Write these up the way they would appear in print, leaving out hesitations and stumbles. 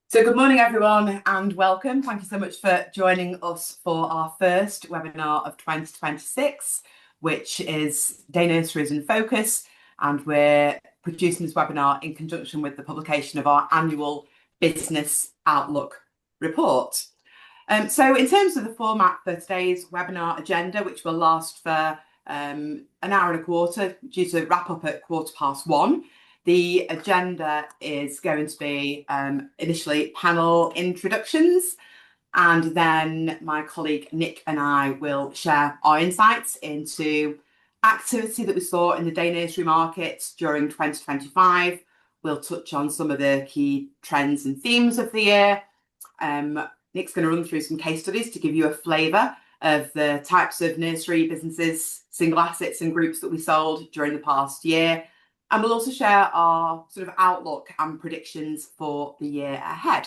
So good morning, everyone, and welcome. Thank you so much for joining us for our first webinar of 2026, which is Day Nurseries in Focus. And we're producing this webinar in conjunction with the publication of our annual Business Outlook report. So in terms of the format for today's webinar agenda, which will last for an hour and a quarter, due to wrap up at 1:15. The agenda is going to be initially panel introductions, and then my colleague Nick and I will share our insights into activity that we saw in the day nursery market during 2025. We'll touch on some of the key trends and themes of the year. Nick's going to run through some case studies to give you a flavour of the types of nursery businesses, single assets and groups that we sold during the past year. And we'll also share our sort of outlook and predictions for the year ahead.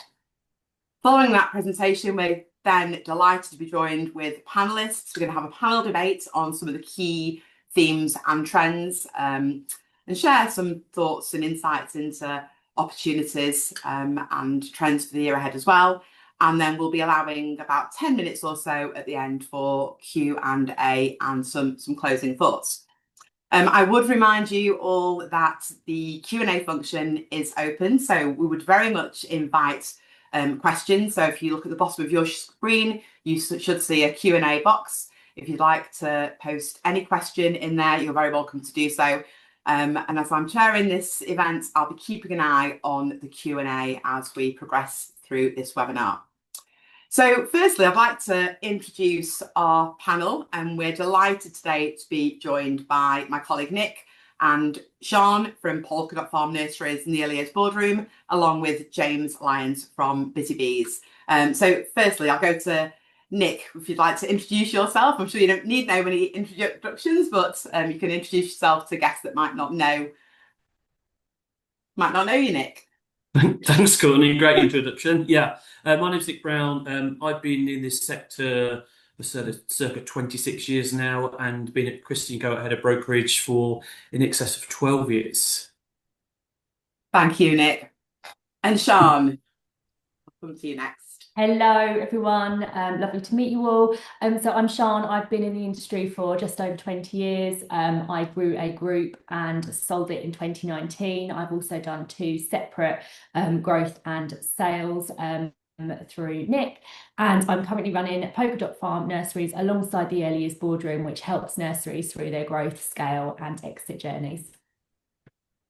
Following that presentation, we're then delighted to be joined with panelists. We're going to have a panel debate on some of the key themes and trends, and share some thoughts and insights into opportunities and trends for the year ahead as well. And then we'll be allowing about 10 minutes or so at the end for Q&A and some closing thoughts. I would remind you all that the Q&A function is open, so we would very much invite questions. So if you look at the bottom of your screen, you should see a Q&A box. If you'd like to post any question in there, you're very welcome to do so. And as I'm chairing this event, I'll be keeping an eye on the Q&A as we progress through this webinar. So firstly, I'd like to introduce our panel, and we're delighted today to be joined by my colleague Nick and Sian from Polka Farm Nurseries and the Lyons Boardroom, along with James Lyons from Busy Bees. So firstly, I'll go to Nick, if you'd like to introduce yourself. I'm sure you don't need no many introductions, but you can introduce yourself to guests that might not know you, Nick. Thanks, Courtney. Great introduction. Yeah, my name's Nick Brown. I've been in this sector for circa 26 years now, and been at Christie and head of Brokerage for in excess of 12 years. Thank you, Nick. And Sian, I'll come to you next. Hello, everyone. Lovely to meet you all. So I'm Sian. I've been in the industry for just over 20 years. I grew a group and sold it in 2019. I've also done 2 separate growth and sales through Nick. And I'm currently running Polka Farm Nurseries alongside the Lyons Boardroom, which helps nurseries through their growth, scale and exit journeys.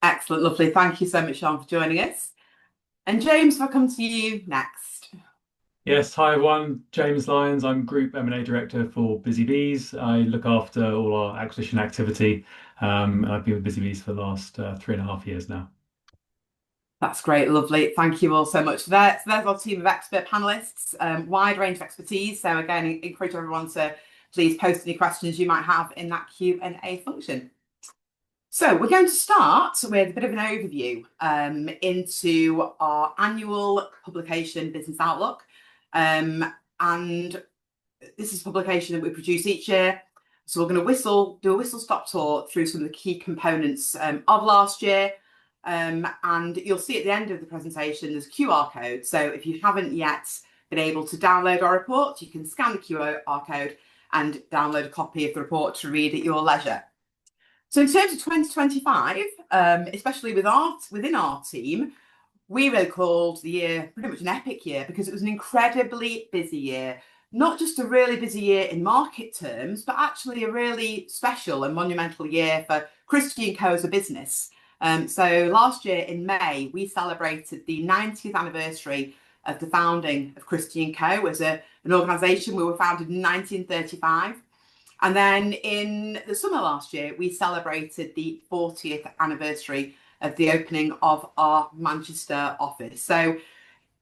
Excellent, lovely. Thank you so much, Sian, for joining us. And James, I'll come to you next. Yes, hi everyone, James Lyons. I'm Group M&A Director for Busy Bees. I look after all our acquisition activity. I've been with Busy Bees for the last 3.5 years now. That's great, lovely. Thank you all so much for that. So there's our team of expert panelists, wide range of expertise. So again, I encourage everyone to please post any questions you might have in that Q&A function. So we're going to start with a bit of an overview into our annual publication, Business Outlook. And this is a publication that we produce each year. So we're going to do a whistle-stop tour through some of the key components of last year. And you'll see at the end of the presentation, there's a QR code. So if you haven't yet been able to download our report, you can scan the QR code and download a copy of the report to read at your leisure. So in terms of 2025, especially within our team, we really called the year pretty much an epic year because it was an incredibly busy year. Not just a really busy year in market terms, but actually a really special and monumental year for Christie & Co as a business. So last year in May, we celebrated the 90th anniversary of the founding of Christie & Co as an organisation. We were founded in 1935. And then in the summer last year, we celebrated the 40th anniversary of the opening of our Manchester office. So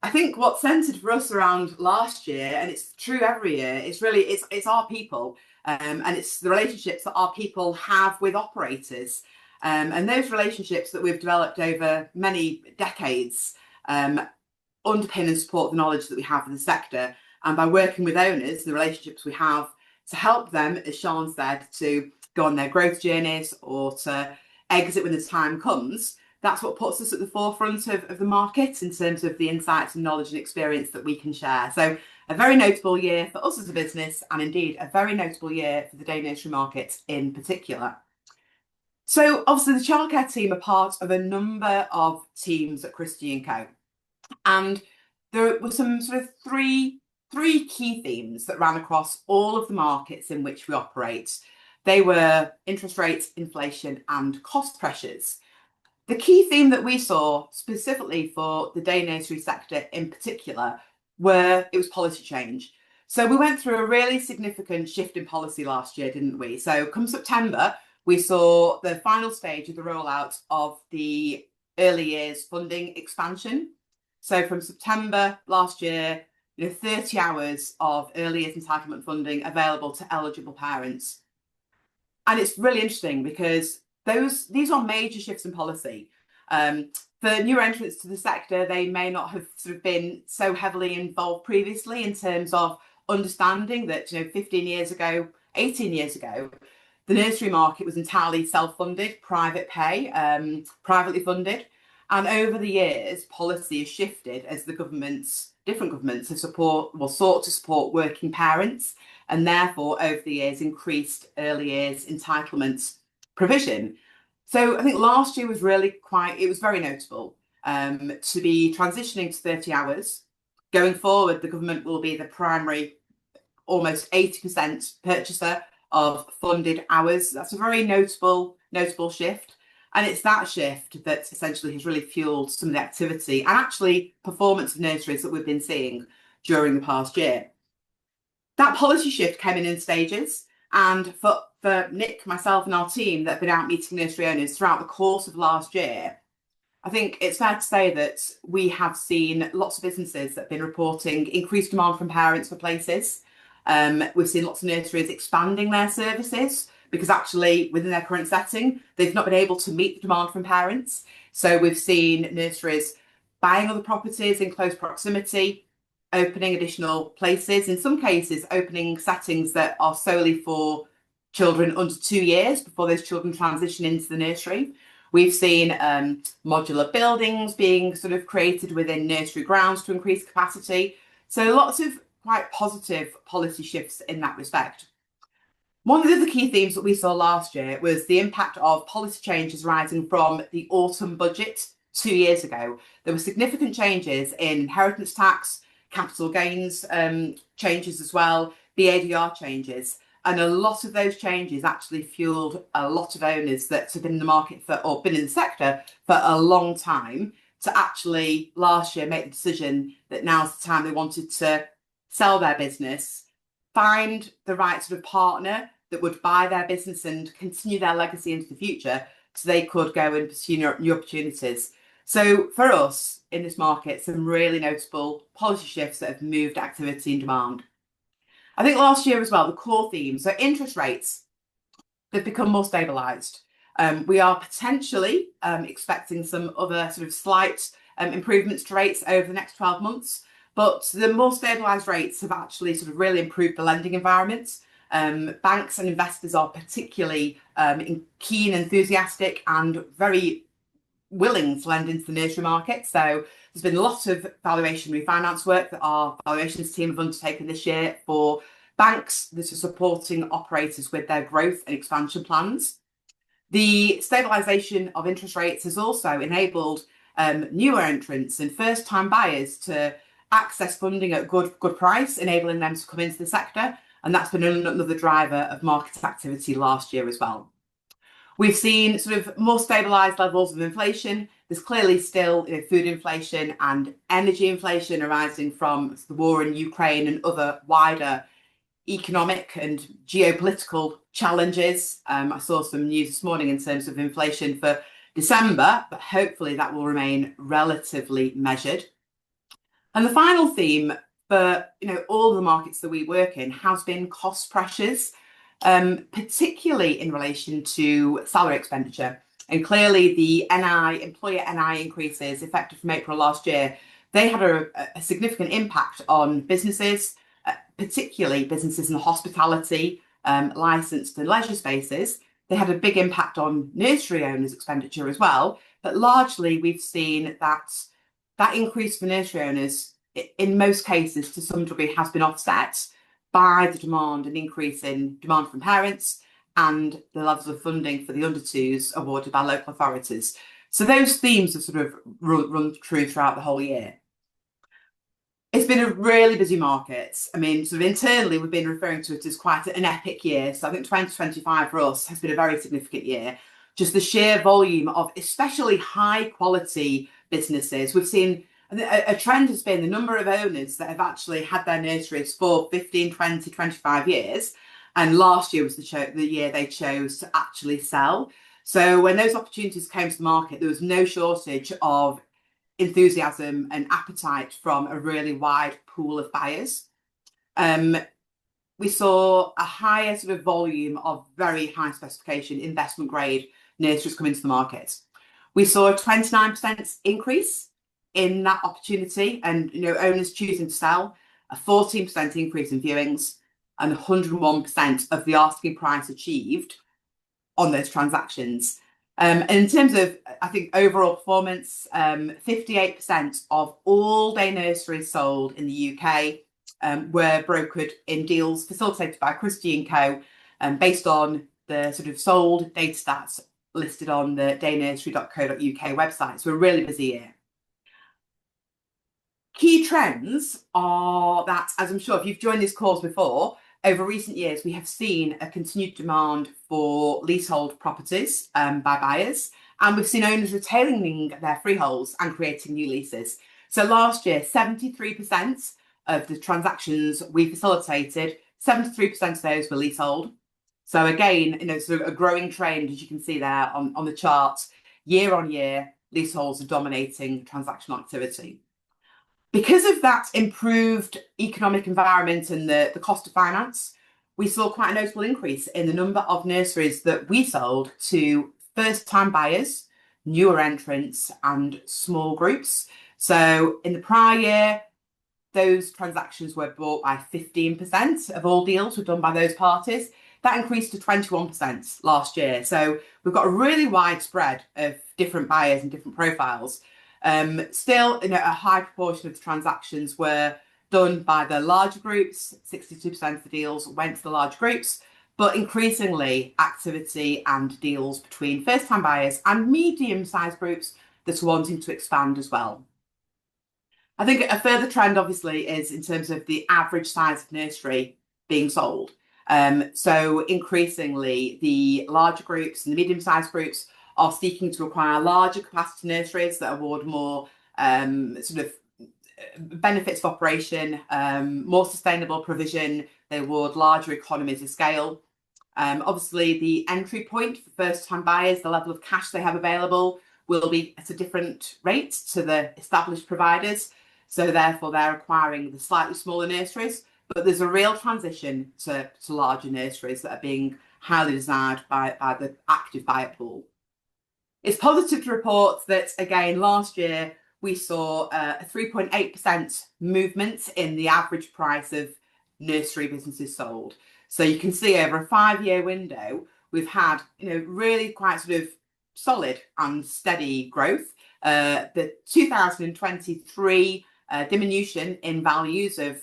I think what centred for us around last year, and it's true every year, it's our people, and it's the relationships that our people have with operators, and those relationships that we've developed over many decades underpin and support the knowledge that we have in the sector. And by working with owners, the relationships we have to help them, as Sian said, to go on their growth journeys or to exit when the time comes, that's what puts us at the forefront of the market in terms of the insights and knowledge and experience that we can share. So a very notable year for us as a business, and indeed a very notable year for the day nursery market in particular. So obviously the childcare team are part of a number of teams at Christie & Co. And there were some sort of three key themes that ran across all of the markets in which we operate. They were interest rates, inflation, and cost pressures. The key theme that we saw specifically for the day nursery sector in particular it was policy change. So we went through a really significant shift in policy last year, didn't we? So come September, we saw the final stage of the rollout of the early years funding expansion. So from September last year, 30 hours of early years entitlement funding available to eligible parents. And it's really interesting because these are major shifts in policy. For new entrants to the sector, they may not have sort of been so heavily involved previously in terms of understanding that 15 years ago, 18 years ago, the nursery market was entirely self-funded, private pay, privately funded. And over the years, policy has shifted as the different governments have sought to support working parents, and therefore over the years increased early years entitlements provision. So I think last year was it was very notable to be transitioning to 30 hours. Going forward, the government will be the primary, almost 80% purchaser of funded hours. That's a very notable shift. And it's that shift that essentially has really fueled some of the activity and actually performance of nurseries that we've been seeing during the past year. That policy shift came in stages, and for Nick, myself and our team that have been out meeting nursery owners throughout the course of last year, I think it's fair to say that we have seen lots of businesses that have been reporting increased demand from parents for places. We've seen lots of nurseries expanding their services because actually within their current setting, they've not been able to meet the demand from parents. So we've seen nurseries buying other properties in close proximity, opening additional places, in some cases opening settings that are solely for children under 2 years before those children transition into the nursery. We've seen modular buildings being sort of created within nursery grounds to increase capacity. So lots of quite positive policy shifts in that respect. One of the other key themes that we saw last year was the impact of policy changes arising from the autumn budget 2 years ago. There were significant changes in inheritance tax, capital gains changes as well, BADR changes. And a lot of those changes actually fueled a lot of owners that have been in the market or been in the sector for a long time to actually last year make the decision that now's the time they wanted to sell their business, find the right sort of partner that would buy their business and continue their legacy into the future so they could go and pursue new opportunities. So for us in this market, some really notable policy shifts that have moved activity and demand. I think last year as well, the core themes, so interest rates, they've become more stabilised. We are potentially expecting some other sort of slight improvements to rates over the next 12 months, but the more stabilised rates have actually sort of really improved the lending environment. Banks and investors are particularly keen, enthusiastic and very willing to lend into the nursery market. So there's been lots of valuation refinance work that our valuations team have undertaken this year for banks that are supporting operators with their growth and expansion plans. The stabilisation of interest rates has also enabled newer entrants and first-time buyers to access funding at good price, enabling them to come into the sector. And that's been another driver of market activity last year as well. We've seen sort of more stabilised levels of inflation. There's clearly still food inflation and energy inflation arising from the war in Ukraine and other wider economic and geopolitical challenges. I saw some news this morning in terms of inflation for December, but hopefully that will remain relatively measured. And the final theme for all the markets that we work in has been cost pressures, particularly in relation to salary expenditure. And clearly the employer NI increases effective from April last year, they had a significant impact on businesses, particularly businesses in the hospitality, licensed and leisure spaces. they had a big impact on nursery owners' expenditure as well. But largely, we've seen that increase for nursery owners, in most cases, to some degree, has been offset by the demand and increase in demand from parents and the levels of funding for the under twos awarded by local authorities. So those themes have sort of run true throughout the whole year. It's been a really busy market. I mean, sort of internally, we've been referring to it as quite an epic year. So I think 2025 for us has been a very significant year. Just the sheer volume of especially high quality businesses. We've seen a trend has been the number of owners that have actually had their nurseries for 15, 20, 25 years. And last year was the year they chose to actually sell. So when those opportunities came to the market, there was no shortage of enthusiasm and appetite from a really wide pool of buyers. We saw a higher sort of volume of very high specification investment grade nurseries come into the market. We saw a 29% increase in that opportunity and owners choosing to sell, a 14% increase in viewings, and 101% of the asking price achieved on those transactions. And in terms of, I think, overall performance, 58% of all day nurseries sold in the UK were brokered in deals facilitated by Christie & Co. Based on the sort of sold data stats listed on the daynursery.co.uk website. So a really busy year. Key trends are that, as I'm sure if you've joined this course before, over recent years, we have seen a continued demand for leasehold properties by buyers, and we've seen owners retaining their freeholds and creating new leases. So last year, 73% of the transactions we facilitated, 73% of those were leasehold. So again, sort of a growing trend, as you can see there on the chart, year on year, leaseholds are dominating transactional activity. Because of that improved economic environment and the cost of finance, we saw quite a notable increase in the number of nurseries that we sold to first-time buyers, newer entrants, and small groups. So in the prior year, those transactions were bought by 15% of all deals were done by those parties. That increased to 21% last year. So we've got a really wide spread of different buyers and different profiles. Still, a high proportion of the transactions were done by the larger groups. 62% of the deals went to the large groups, but increasingly activity and deals between first-time buyers and medium-sized groups that are wanting to expand as well. I think a further trend, obviously, is in terms of the average size of nursery being sold. So increasingly, the larger groups and the medium-sized groups are seeking to acquire larger capacity nurseries that award more sort of benefits of operation, more sustainable provision. They award larger economies of scale. Obviously, the entry point for first-time buyers, the level of cash they have available, will be at a different rate to the established providers. So therefore, they're acquiring the slightly smaller nurseries. But there's a real transition to larger nurseries that are being highly desired by the active buyer pool. It's positive to report that, again, last year we saw a 3.8% movement in the average price of nursery businesses sold. So you can see over a 5-year window, we've had really quite sort of solid and steady growth. The 2023 diminution in values of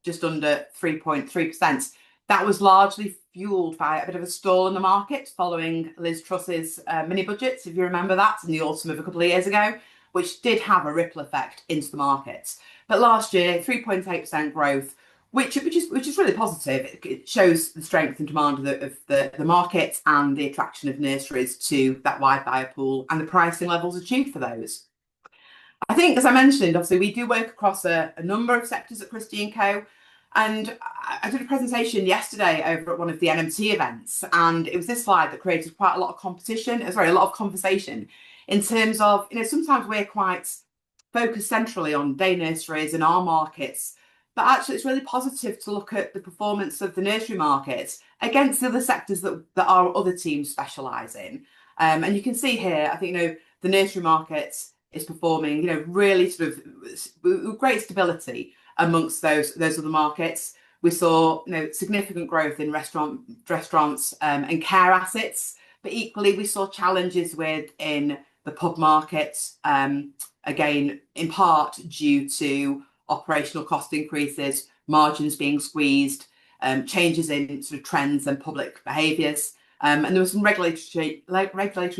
just under 3.3%. That was largely fueled by a bit of a stall in the market following Liz Truss's mini budgets, if you remember that, in the autumn of a couple of years ago, which did have a ripple effect into the market. But last year, 3.8% growth, which is really positive. It shows the strength and demand of the market and the attraction of nurseries to that wide buyer pool and the pricing levels achieved for those. I think, as I mentioned, obviously we do work across a number of sectors at Christie & Co. And I did a presentation yesterday over at one of the NMT events, and it was this slide that created quite a lot of a lot of conversation in terms of, sometimes we're quite focused centrally on day nurseries in our markets, but actually it's really positive to look at the performance of the nursery market against the other sectors that our other teams specialise in. And you can see here, I think, the nursery market is performing, really sort of great stability amongst those other markets. We saw significant growth in restaurants and care assets, but equally we saw challenges within the pub market, again, in part due to operational cost increases, margins being squeezed, changes in sort of trends and public behaviours. And there were some regulatory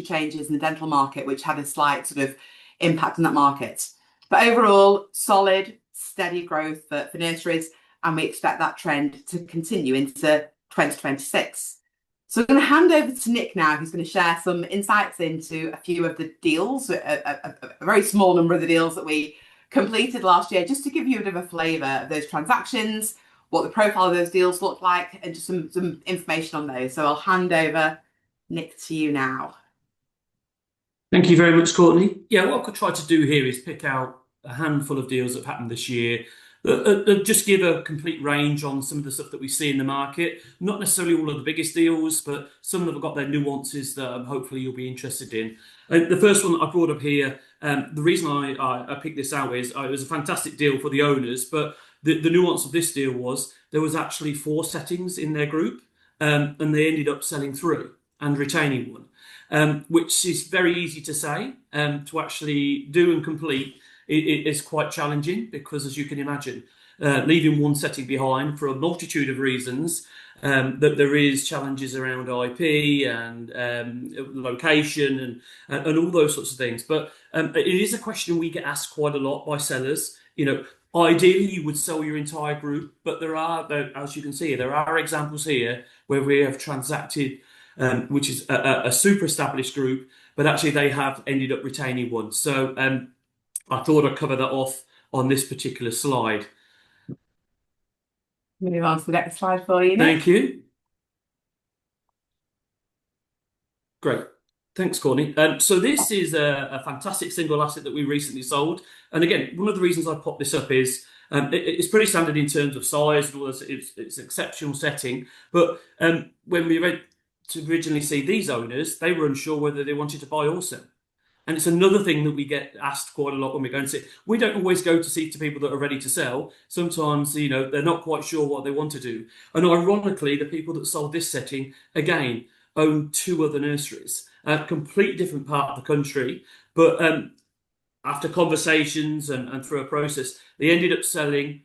changes in the dental market, which had a slight sort of impact on that market. But overall, solid, steady growth for nurseries, and we expect that trend to continue into 2026. So I'm going to hand over to Nick now, who's going to share some insights into a few of the deals, a very small number of the deals that we completed last year, just to give you a bit of a flavour of those transactions, what the profile of those deals look like, and just some information on those. So I'll hand over, Nick, to you now. Thank you very much, Courtney. Yeah, what I could try to do here is pick out a handful of deals that have happened this year, just give a complete range on some of the stuff that we see in the market. Not necessarily all of the biggest deals, but some that have got their nuances that hopefully you'll be interested in. The first one that I brought up here, the reason I picked this out is it was a fantastic deal for the owners, but the nuance of this deal was there was actually 4 settings in their group, and they ended up selling 3 and retaining 1, which is very easy to say. To actually do and complete it is quite challenging because, as you can imagine, leaving 1 setting behind for a multitude of reasons, that there is challenges around IP and location and all those sorts of things. But it is a question we get asked quite a lot by sellers. Ideally, you would sell your entire group, but there are, as you can see, there are examples here where we have transacted, which is a super established group, but actually they have ended up retaining 1. So I thought I'd cover that off on this particular slide. Move on to the next slide for you, Nick. Thank you. Great. Thanks, Courtney. So this is a fantastic single asset that we recently sold. And again, one of the reasons I popped this up is it's pretty standard in terms of size and all this. It's an exceptional setting. But when we went to originally see these owners, they were unsure whether they wanted to buy or sell. And it's another thing that we get asked quite a lot when we go and see. We don't always go to see to people that are ready to sell. Sometimes, they're not quite sure what they want to do. And ironically, the people that sold this setting, again, own 2 other nurseries, a completely different part of the country. But after conversations and through a process, they ended up selling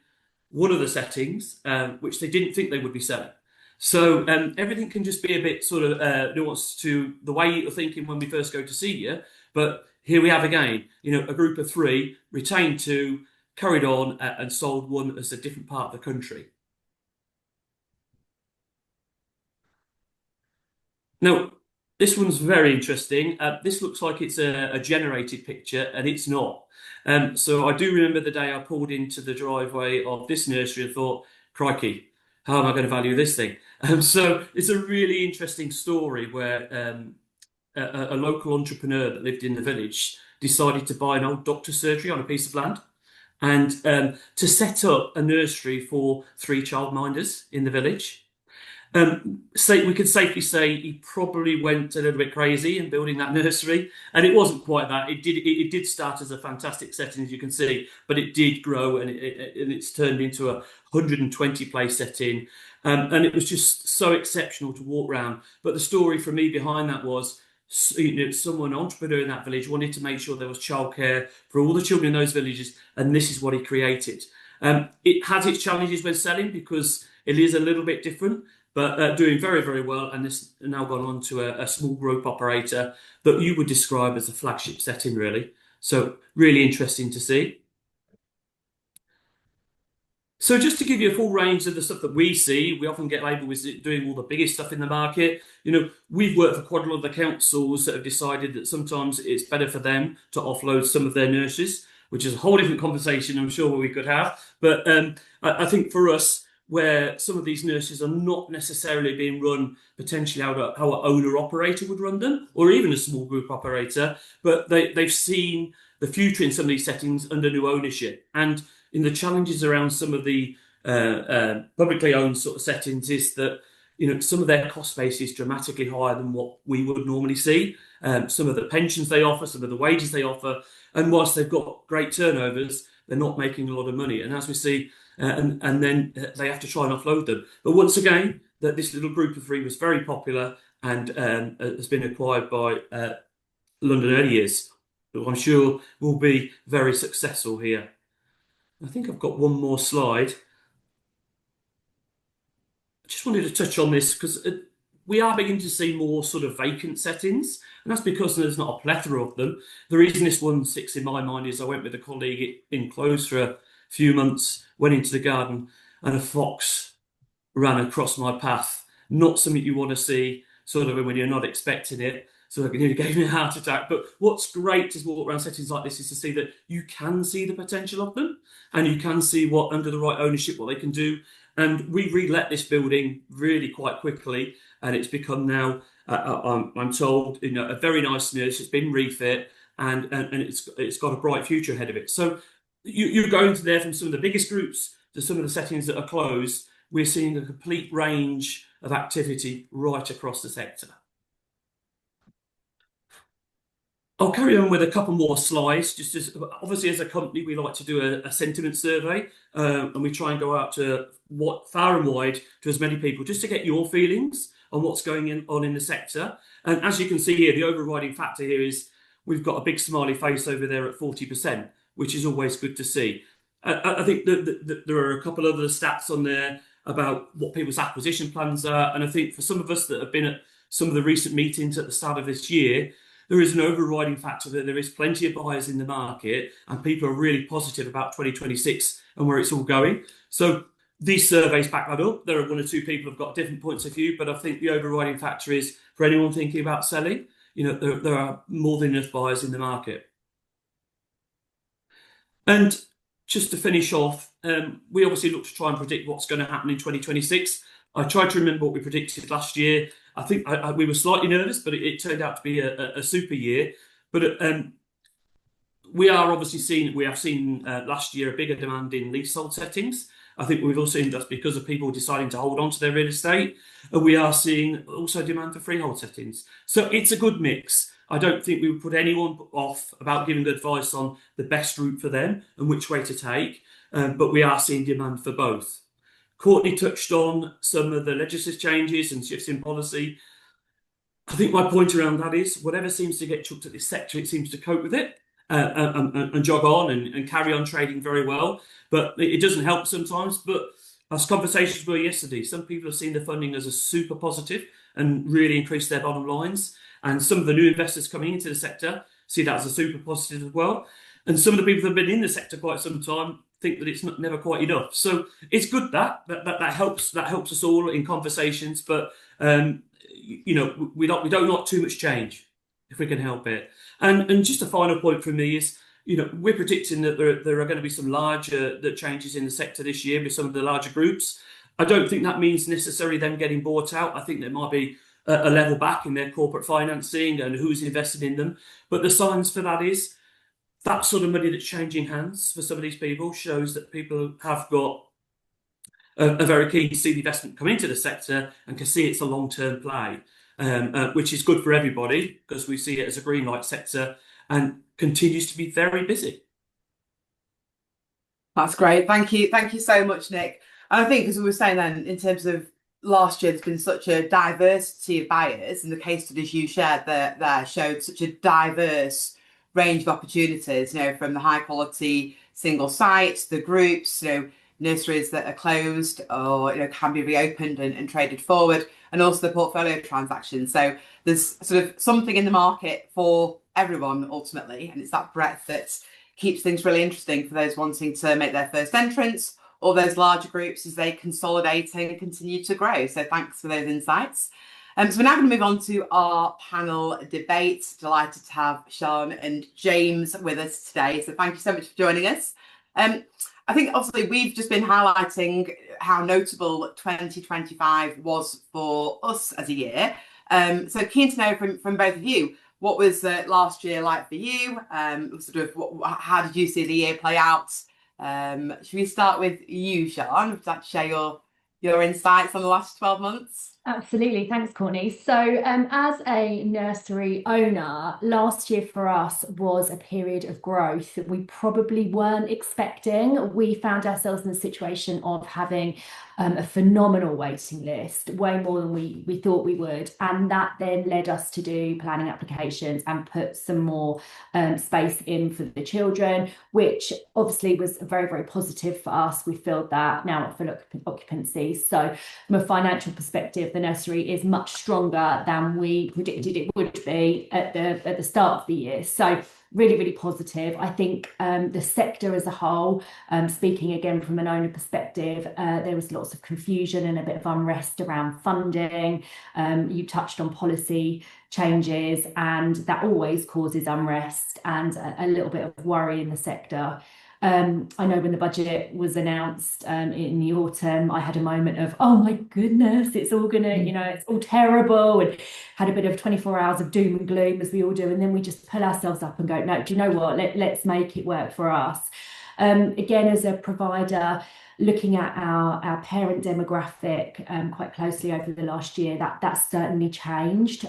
one of the settings, which they didn't think they would be selling. So everything can just be a bit sort of nuanced to the way you're thinking when we first go to see you. But here we have again, a group of 3, retained 2, carried on and sold 1 as a different part of the country. Now, this one's very interesting. This looks like it's a generated picture, and it's not. So I do remember the day I pulled into the driveway of this nursery and thought, crikey, how am I going to value this thing? So it's a really interesting story where a local entrepreneur that lived in the village decided to buy an old doctor's surgery on a piece of land and to set up a nursery for 3 childminders in the village. We could safely say he probably went a little bit crazy in building that nursery, and it wasn't quite that. It did start as a fantastic setting, as you can see, but it did grow and it's turned into a 120 place setting, and it was just so exceptional to walk around. But the story for me behind that was, someone, an entrepreneur in that village, wanted to make sure there was childcare for all the children in those villages, and this is what he created. It has its challenges when selling because it is a little bit different, but doing very, very well. And this has now gone on to a small group operator that you would describe as a flagship setting, really. So really interesting to see. So just to give you a full range of the stuff that we see, we often get labelled as doing all the biggest stuff in the market. We've worked for quite a lot of the councils that have decided that sometimes it's better for them to offload some of their nurseries, which is a whole different conversation I'm sure we could have. But I think for us, where some of these nurseries are not necessarily being run potentially how an owner-operator would run them, or even a small group operator, but they've seen the future in some of these settings under new ownership. And in the challenges around some of the publicly owned sort of settings is that some of their cost base is dramatically higher than what we would normally see. Some of the pensions they offer, some of the wages they offer, and whilst they've got great turnovers, they're not making a lot of money. And as we see, and then they have to try and offload them. But once again, that this little group of 3 was very popular, and has been acquired by London Early Years, who I'm sure will be very successful here. I think I've got one more slide. I just wanted to touch on this because we are beginning to see more sort of vacant settings, and that's because there's not a plethora of them. The reason this one sticks in my mind is I went with a colleague in close for a few months, went into the garden, and a fox ran across my path. Not something you want to see sort of when you're not expecting it. So it nearly gave me a heart attack. But what's great to walk around settings like this is to see that you can see the potential of them, and you can see what, under the right ownership, what they can do. And we relet this building really quite quickly, and it's become now, I'm told, a very nice nurse. It's been refit, and it's got a bright future ahead of it. So you're going to there from some of the biggest groups to some of the settings that are closed. We're seeing a complete range of activity right across the sector. I'll carry on with a couple more slides. Just as obviously, as a company, we like to do a sentiment survey, and we try and go out to far and wide to as many people, just to get your feelings on what's going on in the sector. And as you can see here, the overriding factor here is we've got a big smiley face over there at 40%, which is always good to see. I think that there are a couple other stats on there about what people's acquisition plans are, and I think for some of us that have been at some of the recent meetings at the start of this year, there is an overriding factor that there is plenty of buyers in the market, and people are really positive about 2026 and where it's all going. So these surveys back that up. There are one or two people who've got different points of view, but I think the overriding factor is for anyone thinking about selling, there are more than enough buyers in the market. And just to finish off, we obviously look to try and predict what's going to happen in 2026. I tried to remember what we predicted last year. I think we were slightly nervous, but it turned out to be a super year. But we have seen last year a bigger demand in leasehold settings. I think we've also seen that's because of people deciding to hold on to their real estate. And we are seeing also demand for freehold settings. So it's a good mix. I don't think we would put anyone off about giving advice on the best route for them and which way to take. But we are seeing demand for both. Courteney touched on some of the legislative changes and shifts in policy. I think my point around that is whatever seems to get chucked at this sector, it seems to cope with it and jog on and carry on trading very well. But it doesn't help sometimes. But as conversations were yesterday, some people have seen the funding as a super positive and really increased their bottom lines. And some of the new investors coming into the sector see that as a super positive as well. And some of the people that have been in the sector quite some time think that it's never quite enough. So it's good that helps us all in conversations. But we don't want too much change if we can help it. And just a final point from me is, we're predicting that there are going to be some larger changes in the sector this year with some of the larger groups. I don't think that means necessarily them getting bought out. I think there might be a level back in their corporate financing and who's invested in them. But the signs for that is that sort of money that's changing hands for some of these people shows that people have got a very keen to see the investment come into the sector and can see it's a long-term play, which is good for everybody because we see it as a green light sector and continues to be very busy. That's great. Thank you. Thank you so much, Nick. And I think, as we were saying then, in terms of last year, there's been such a diversity of buyers, and the case studies you shared there showed such a diverse range of opportunities, from the high quality single sites, the groups, nurseries that are closed or can be reopened and traded forward, and also the portfolio transactions. So there's sort of something in the market for everyone ultimately, and it's that breadth that keeps things really interesting for those wanting to make their first entrance or those larger groups as they consolidate and continue to grow. So thanks for those insights. So we're now going to move on to our panel debate. Delighted to have Sian and James with us today. So thank you so much for joining us. I think obviously we've just been highlighting how notable 2025 was for us as a year. So keen to know from both of you, what was last year like for you? How did you see the year play out? Should we start with you, Sian? Would you like to share your insights on the last 12 months? Absolutely. Thanks, Courtney. So, as a nursery owner, last year for us was a period of growth that we probably weren't expecting. We found ourselves in a situation of having a phenomenal waiting list, way more than we thought we would. And that then led us to do planning applications and put some more space in for the children, which obviously was very, very positive for us. We filled that now at full occupancy. So, from a financial perspective, the nursery is much stronger than we predicted it would be at the start of the year. So really, really positive. I think the sector as a whole, speaking again from an owner perspective, there was lots of confusion and a bit of unrest around funding. You touched on policy changes, and that always causes unrest and a little bit of worry in the sector. I know when the budget was announced in the autumn, I had a moment of, oh my goodness, it's all gonna, it's all terrible, and had a bit of 24 hours of doom and gloom, as we all do. And then we just pull ourselves up and go, no, do you know what? Let's make it work for us. Again, as a provider, looking at our parent demographic quite closely over the last year, that's certainly changed.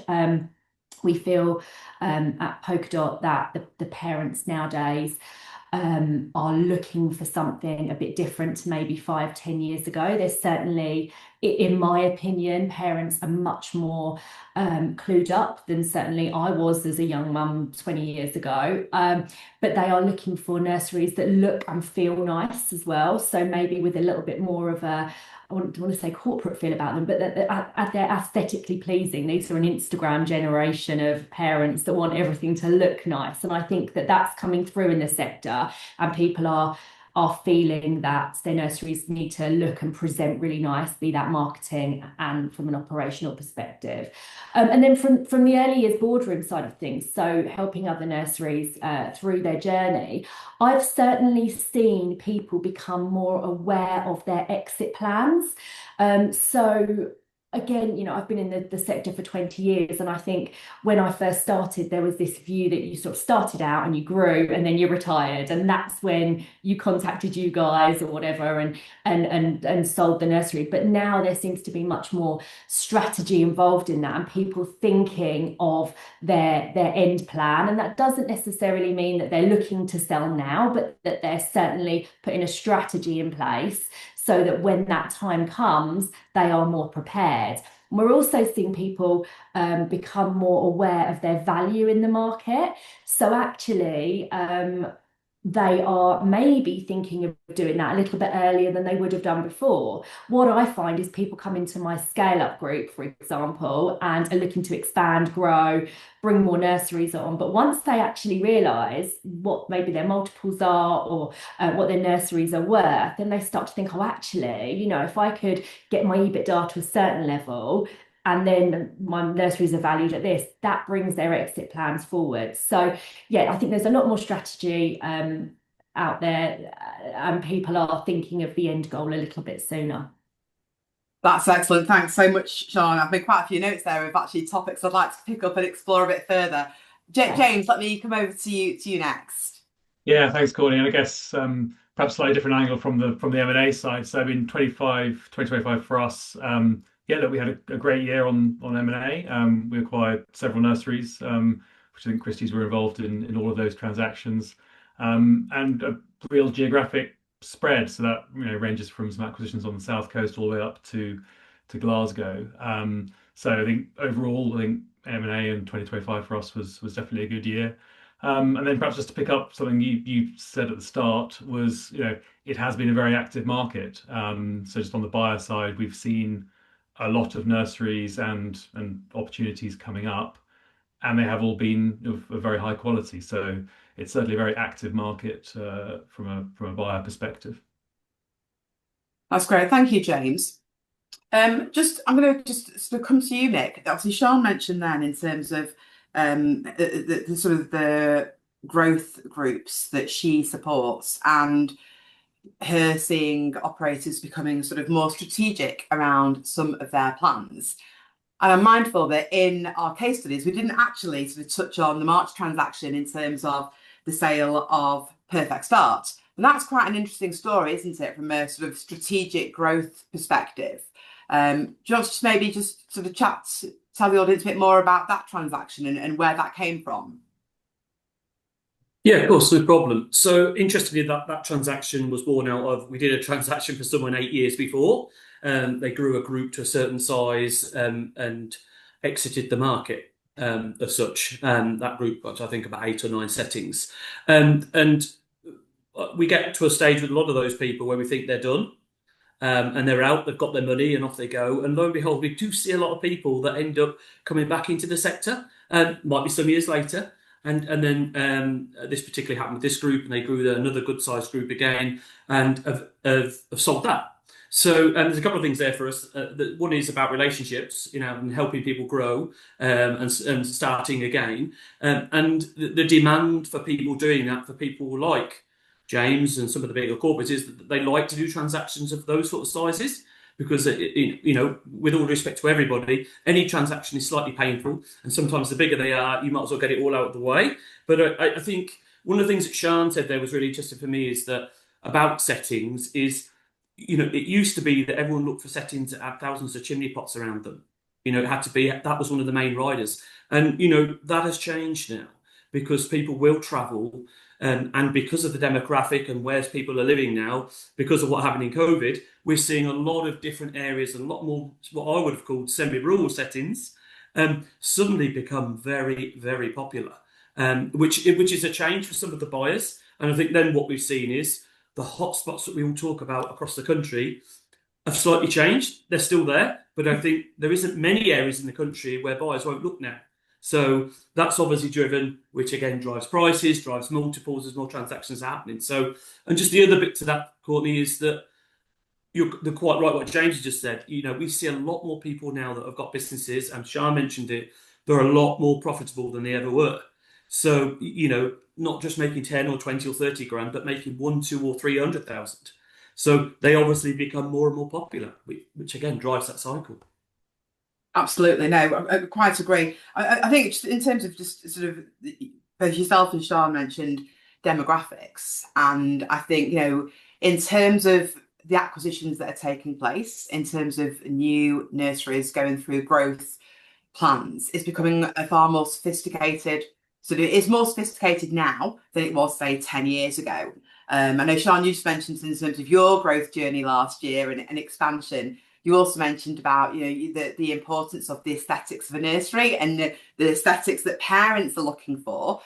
We feel at Polka that the parents nowadays are looking for something a bit different to maybe 5-10 years ago. There's certainly, in my opinion, parents are much more clued up than certainly I was as a young mum 20 years ago. But they are looking for nurseries that look and feel nice as well. So maybe with a little bit more of a, I don't want to say corporate feel about them, but that they're aesthetically pleasing. These are an Instagram generation of parents that want everything to look nice. And I think that that's coming through in the sector, and people are feeling that their nurseries need to look and present really nice, be that marketing and from an operational perspective. And then from the early years boardroom side of things, so helping other nurseries through their journey, I've certainly seen people become more aware of their exit plans. So again, I've been in the sector for 20 years, and I think when I first started, there was this view that you sort of started out and you grew and then you retired, and that's when you contacted you guys or whatever and sold the nursery. But now there seems to be much more strategy involved in that, and people thinking of their end plan. And that doesn't necessarily mean that they're looking to sell now, but that they're certainly putting a strategy in place so that when that time comes, they are more prepared. We're also seeing people become more aware of their value in the market. So actually, they are maybe thinking of doing that a little bit earlier than they would have done before. What I find is people come into my scale-up group, for example, and are looking to expand, grow, bring more nurseries on. But once they actually realise what maybe their multiples are or what their nurseries are worth, then they start to think, oh, actually, if I could get my EBITDA to a certain level, and then my nurseries are valued at this, that brings their exit plans forward. So yeah, I think there's a lot more strategy out there, and people are thinking of the end goal a little bit sooner. That's excellent. Thanks so much, Sean. I've made quite a few notes there of actually topics I'd like to pick up and explore a bit further. James, let me come over to you next. Yeah, thanks, Courtney. And I guess perhaps slightly different angle from the M&A side. So in 2025 for us, yeah, look, we had a great year on M&A. We acquired several nurseries, which I think Christie's were involved in all of those transactions, and a real geographic spread. So that ranges from some acquisitions on the south coast all the way up to Glasgow. So I think overall, M&A in 2025 for us was definitely a good year. And then perhaps just to pick up something you said at the start was, it has been a very active market. So just on the buyer side, we've seen a lot of nurseries and opportunities coming up, and they have all been of very high quality. So it's certainly a very active market from a buyer perspective. That's great. Thank you, James. I'm going to just sort of come to you, Nick. Obviously, Sean mentioned then in terms of the sort of the growth groups that she supports, and her seeing operators becoming sort of more strategic around some of their plans. And I'm mindful that in our case studies, we didn't actually sort of touch on the March transaction in terms of the sale of Perfect Start. And that's quite an interesting story, isn't it, from a sort of strategic growth perspective? Do you want to just maybe just sort of tell the audience a bit more about that transaction and where that came from? Yeah, of course, no problem. So interestingly, that transaction was born out of, we did a transaction for someone 8 years before. They grew a group to a certain size and exited the market as such. That group got to, I think, about 8 or 9 settings. And we get to a stage with a lot of those people where we think they're done. And they're out, they've got their money, and off they go. And lo and behold, we do see a lot of people that end up coming back into the sector, might be some years later. And then this particularly happened with this group, and they grew another good sized group again, and have sold that. So there's a couple of things there for us. One is about relationships, and helping people grow and starting again. And the demand for people doing that, for people like James and some of the bigger corporates, is that they like to do transactions of those sort of sizes. Because, with all respect to everybody, any transaction is slightly painful. And sometimes the bigger they are, you might as well get it all out of the way. But I think one of the things that Sian said there was really interesting for me is that about settings is, it used to be that everyone looked for settings that had thousands of chimney pots around them. It had to be, that was one of the main riders. And, that has changed now because people will travel. And because of the demographic and where people are living now, because of what happened in COVID, we're seeing a lot of different areas, a lot more what I would have called semi-rural settings, suddenly become very, very popular, which is a change for some of the buyers. And I think then what we've seen is the hotspots that we all talk about across the country have slightly changed. They're still there, but I think there isn't many areas in the country where buyers won't look now. So that's obviously driven, which again drives prices, drives multiples as more transactions are happening. So, and just the other bit to that, Courtney, is that you're quite right what James has just said. We see a lot more people now that have got businesses, and Sian mentioned it, they're a lot more profitable than they ever were. So, not just making 10 or 20 or 30 grand, but making 1, 2 or 300,000. So they obviously become more and more popular, which again drives that cycle. Absolutely, no, I quite agree. I think just in terms of just sort of both yourself and Sian mentioned demographics, and I think in terms of the acquisitions that are taking place, in terms of new nurseries going through growth plans, it's becoming a far more sophisticated. So it's more sophisticated now than it was, say, 10 years ago. I know, Sian, you just mentioned in terms of your growth journey last year and expansion. You also mentioned about the importance of the aesthetics of a nursery and the aesthetics that parents are looking for.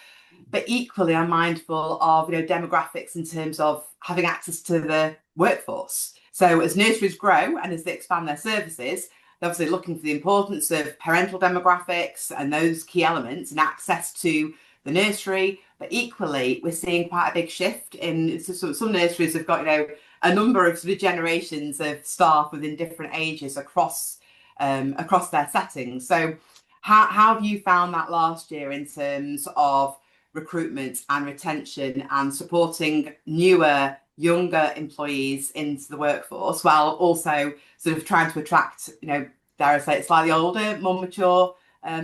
But equally, I'm mindful of demographics in terms of having access to the workforce. So as nurseries grow and as they expand their services, they're obviously looking for the importance of parental demographics and those key elements and access to the nursery. But equally, we're seeing quite a big shift in some nurseries have got a number of sort of generations of staff within different ages across their settings. So how have you found that last year in terms of recruitment and retention and supporting newer, younger employees into the workforce, while also sort of trying to attract, dare I say it, slightly older, more mature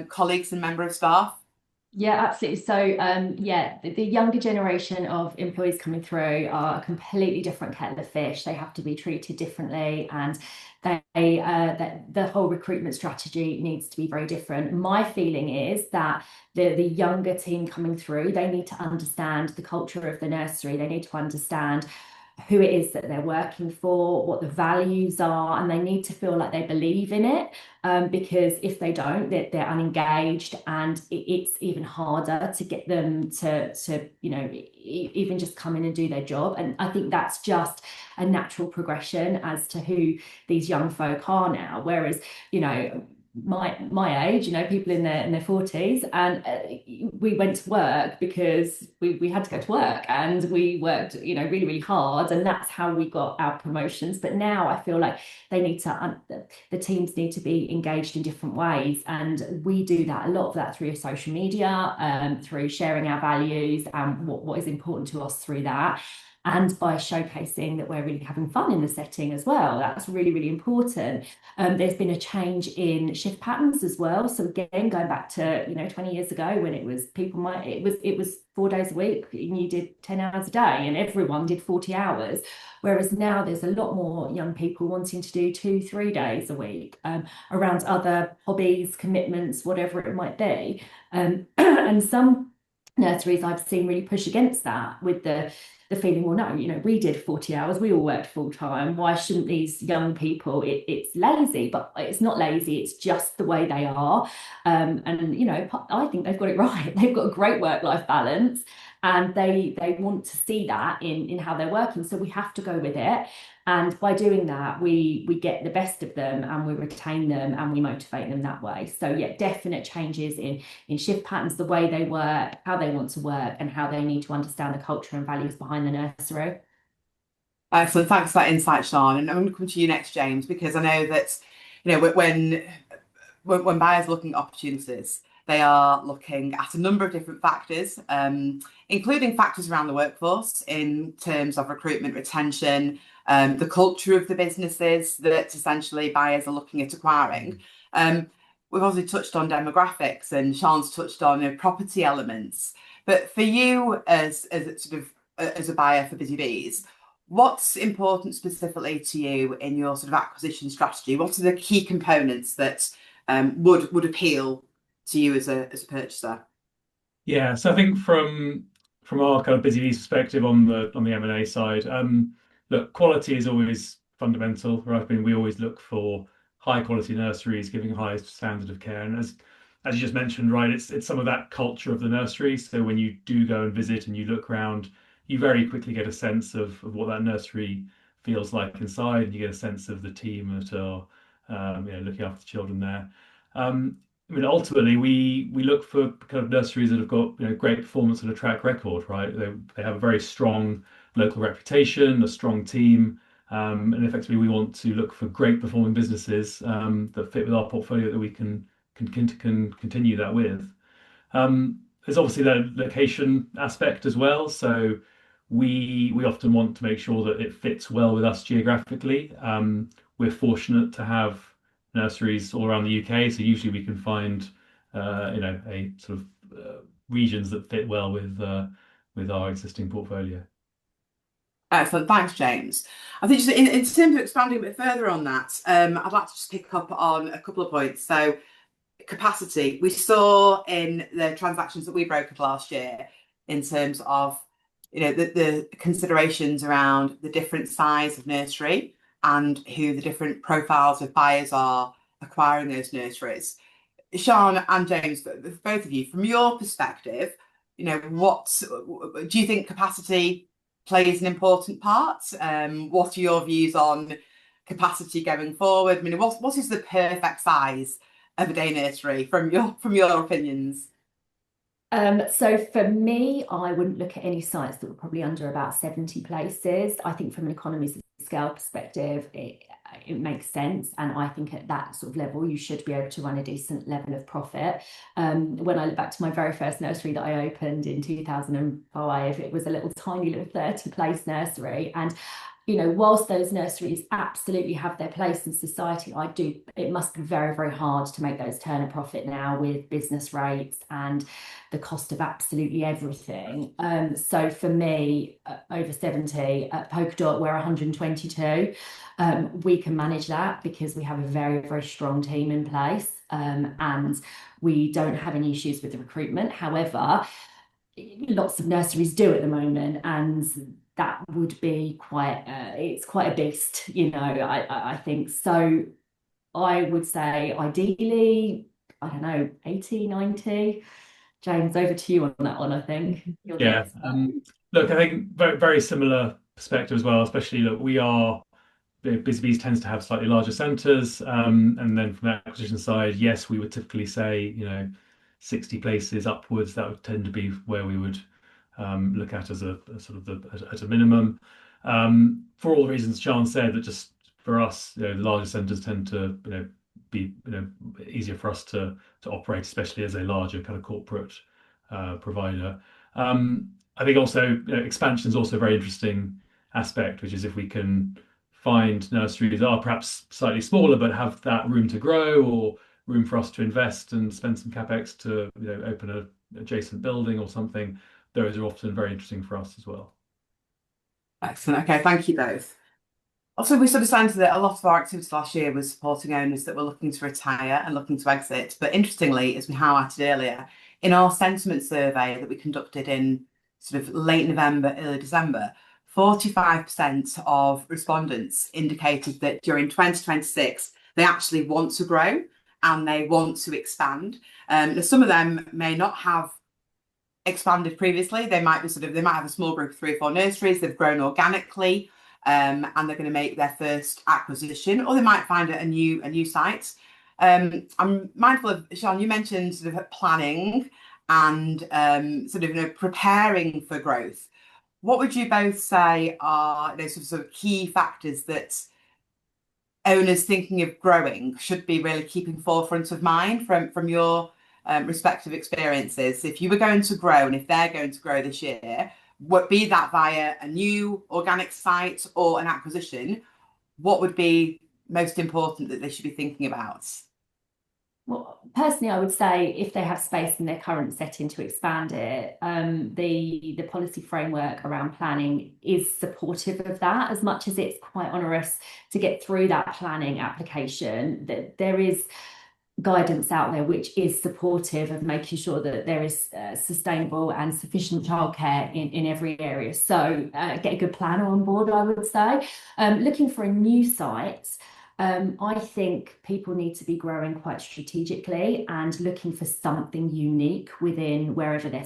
colleagues and member of staff? Yeah, absolutely. So, the younger generation of employees coming through are a completely different kettle of fish. They have to be treated differently, and the whole recruitment strategy needs to be very different. My feeling is that the younger team coming through, they need to understand the culture of the nursery. They need to understand who it is that they're working for, what the values are, and they need to feel like they believe in it, because if they don't, they're unengaged, and it's even harder to get them to even just come in and do their job. And I think that's just a natural progression as to who these young folk are now, whereas my age, people in their 40s, and we went to work because we had to go to work, and we worked really, really hard, and that's how we got our promotions. But now I feel like the teams need to be engaged in different ways, and we do that, a lot of that through social media, through sharing our values and what is important to us through that. and by showcasing that we're really having fun in the setting as well. That's really, really important. There's been a change in shift patterns as well. So again, going back to 20 years ago, when it was it was 4 days a week and you did 10 hours a day, and everyone did 40 hours. Whereas now there's a lot more young people wanting to do 2-3 days a week around other hobbies, commitments, whatever it might be. And some nurseries I've seen really push against that with the feeling, well, no, we did 40 hours, we all worked full time. Why shouldn't these young people? It's lazy, but it's not lazy. It's just the way they are. And I think they've got it right. They've got a great work-life balance, and they want to see that in how they're working. So we have to go with it. And by doing that, we get the best of them, and we retain them, and we motivate them that way. So yeah, definite changes in shift patterns, the way they work, how they want to work, and how they need to understand the culture and values behind the nursery. Excellent. Thanks for that insight, Sian. And I'm going to come to you next, James, because I know that when buyers are looking at opportunities, they are looking at a number of different factors, including factors around the workforce in terms of recruitment, retention, the culture of the businesses that essentially buyers are looking at acquiring. We've obviously touched on demographics, and Sian's touched on property elements. But for you as a buyer for Busy Bees, what's important specifically to you in your sort of acquisition strategy? What are the key components that would appeal to you as a purchaser? Yeah, so I think from our kind of Busy Bees perspective on the M&A side, look, quality is always fundamental, right? I mean, we always look for high quality nurseries giving high standard of care, and as you just mentioned, right, it's some of that culture of the nursery. So when you do go and visit and you look around, you very quickly get a sense of what that nursery feels like inside, and you get a sense of the team that are looking after the children there. I mean, ultimately, we look for kind of nurseries that have got great performance and a track record, right? They have a very strong local reputation, a strong team, and effectively we want to look for great performing businesses that fit with our portfolio that we can continue that with. There's obviously the location aspect as well. So we often want to make sure that it fits well with us geographically. We're fortunate to have nurseries all around the UK, so usually we can find a sort of regions that fit well with our existing portfolio. Excellent, thanks, James. I think just in terms of expanding a bit further on that, I'd like to just pick up on a couple of points. So capacity, we saw in the transactions that we brokered last year in terms of the considerations around the different size of nursery and who the different profiles of buyers are acquiring those nurseries. Sian and James, both of you, from your perspective, what do you think capacity plays an important part? What are your views on capacity going forward? I mean, what is the perfect size of a day nursery from your opinions? So for me, I wouldn't look at any sites that were probably under about 70 places. I think from an economies of scale perspective, it makes sense. And I think at that sort of level, you should be able to run a decent level of profit. When I look back to my very first nursery that I opened in 2005, it was a tiny little 30 place nursery. And whilst those nurseries absolutely have their place in society, it must be very, very hard to make those turn a profit now with business rates and the cost of absolutely everything. So for me, over 70, at Polka Dot, we're 122. We can manage that because we have a very, very strong team in place, and we don't have any issues with the recruitment. However, lots of nurseries do at the moment, and that would be it's quite a beast, I think. So I would say ideally, I don't know, 80, 90. James, over to you on that one, I think. Yeah. Look, I think very, very similar perspective as well, especially that Busy Bees tends to have slightly larger centres. And then from the acquisition side, yes, we would typically say, 60 places upwards, that would tend to be where we would look at as a sort of at a minimum. For all the reasons Sian said, that just for us, the larger centres tend to be easier for us to operate, especially as a larger kind of corporate provider. I think also expansion is also a very interesting aspect, which is if we can find nurseries that are perhaps slightly smaller but have that room to grow or room for us to invest and spend some capex to open an adjacent building or something. Those are often very interesting for us as well. Excellent. Okay, thank you both. Also, we sort of found that a lot of our activity last year was supporting owners that were looking to retire and looking to exit. But interestingly, as we highlighted earlier, in our sentiment survey that we conducted in sort of late November, early December, 45% of respondents indicated that during 2026, they actually want to grow and they want to expand. Now, some of them may not have expanded previously. They might have a small group of 3 or 4 nurseries. They've grown organically, and they're going to make their first acquisition, or they might find a new site. I'm mindful of, Sian, you mentioned sort of planning and sort of preparing for growth. What would you both say are those sort of key factors that owners thinking of growing should be really keeping forefront of mind from your respective experiences? If you were going to grow and if they're going to grow this year, be that via a new organic site or an acquisition, what would be most important that they should be thinking about? Well, personally, I would say if they have space in their current setting to expand it, the policy framework around planning is supportive of that. As much as it's quite onerous to get through that planning application, that there is guidance out there which is supportive of making sure that there is sustainable and sufficient childcare in every area. So get a good planner on board, I would say. Looking for a new site, I think people need to be growing quite strategically and looking for something unique within wherever their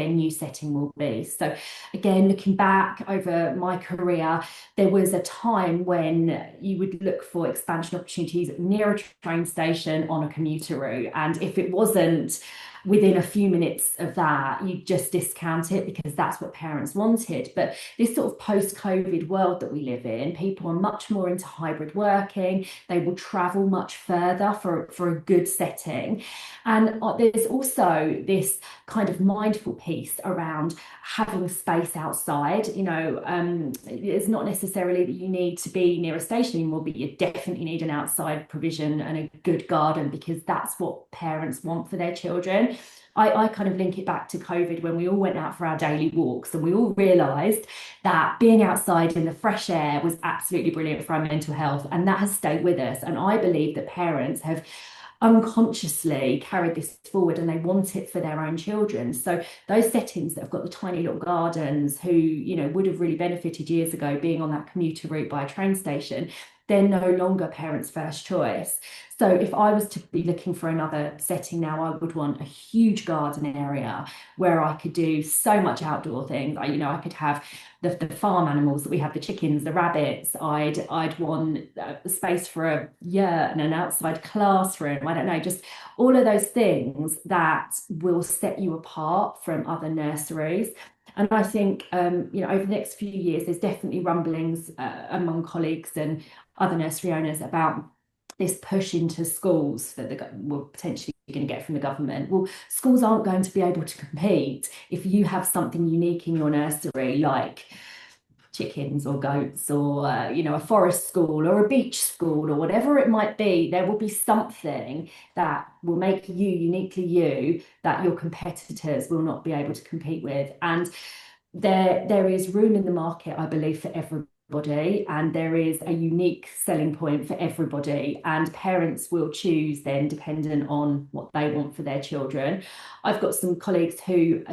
new setting will be. So again, looking back over my career, there was a time when you would look for expansion opportunities near a train station on a commuter route. And if it wasn't within a few minutes of that, you just discount it because that's what parents wanted. But this sort of post-COVID world that we live in, people are much more into hybrid working. They will travel much further for a good setting. And there's also this kind of mindful piece around having space outside. It's not necessarily that you need to be near a station anymore, but you definitely need an outside provision and a good garden because that's what parents want for their children. I kind of link it back to COVID when we all went out for our daily walks and we all realised that being outside in the fresh air was absolutely brilliant for our mental health, and that has stayed with us. And I believe that parents have unconsciously carried this forward and they want it for their own children. So those settings that have got the tiny little gardens who would have really benefited years ago being on that commuter route by a train station, they're no longer parents' first choice. So if I was to be looking for another setting now, I would want a huge garden area where I could do so much outdoor things. I could have the farm animals that we have, the chickens, the rabbits. I'd want space for a yurt and an outside classroom. I don't know, just all of those things that will set you apart from other nurseries. And I think, over the next few years, there's definitely rumblings among colleagues and other nursery owners about this push into schools that we're potentially going to get from the government. Well, schools aren't going to be able to compete if you have something unique in your nursery, like chickens or goats or, a forest school or a beach school or whatever it might be. There will be something that will make you uniquely you that your competitors will not be able to compete with. And there is room in the market, I believe, for everybody, and there is a unique selling point for everybody, and parents will choose then dependent on what they want for their children. I've got some colleagues who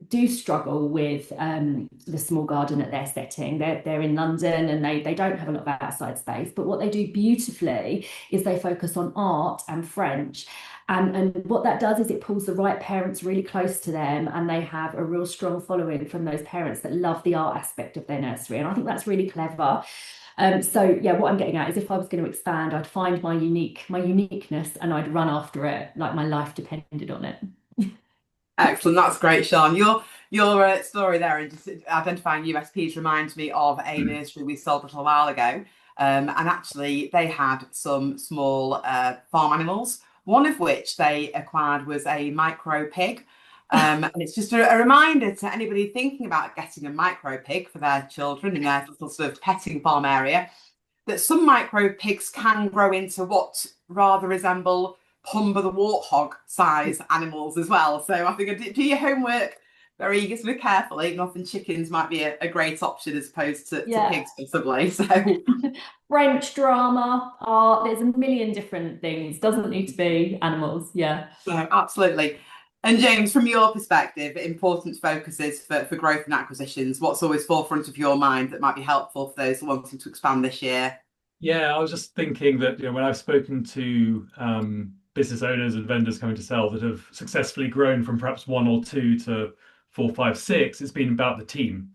do struggle with the small garden at their setting. They're in London and they don't have a lot of outside space, but what they do beautifully is they focus on art and French. And what that does is it pulls the right parents really close to them, and they have a real strong following from those parents that love the art aspect of their nursery. And I think that's really clever. So yeah, what I'm getting at is if I was going to expand, I'd find my uniqueness and I'd run after it like my life depended on it. Excellent, that's great, Sian. Your story there and just identifying USPs reminds me of a nursery we sold a little while ago, and actually they had some small farm animals. One of which they acquired was a micro pig, And it's just a reminder to anybody thinking about getting a micro pig for their children in their little sort of petting farm area, that some micro pigs can grow into what rather resemble Pumba the warthog size animals as well. So I think do your homework very sort of carefully, and often chickens might be a great option as opposed to pigs possibly. So French drama, art, there's a million different things. Doesn't need to be animals. Yeah. No, absolutely. And James, from your perspective, important focuses for growth and acquisitions, what's always forefront of your mind that might be helpful for those wanting to expand this year? Yeah, I was just thinking that when I've spoken to business owners and vendors coming to sell that have successfully grown from perhaps one or two to four, five, six, it's been about the team.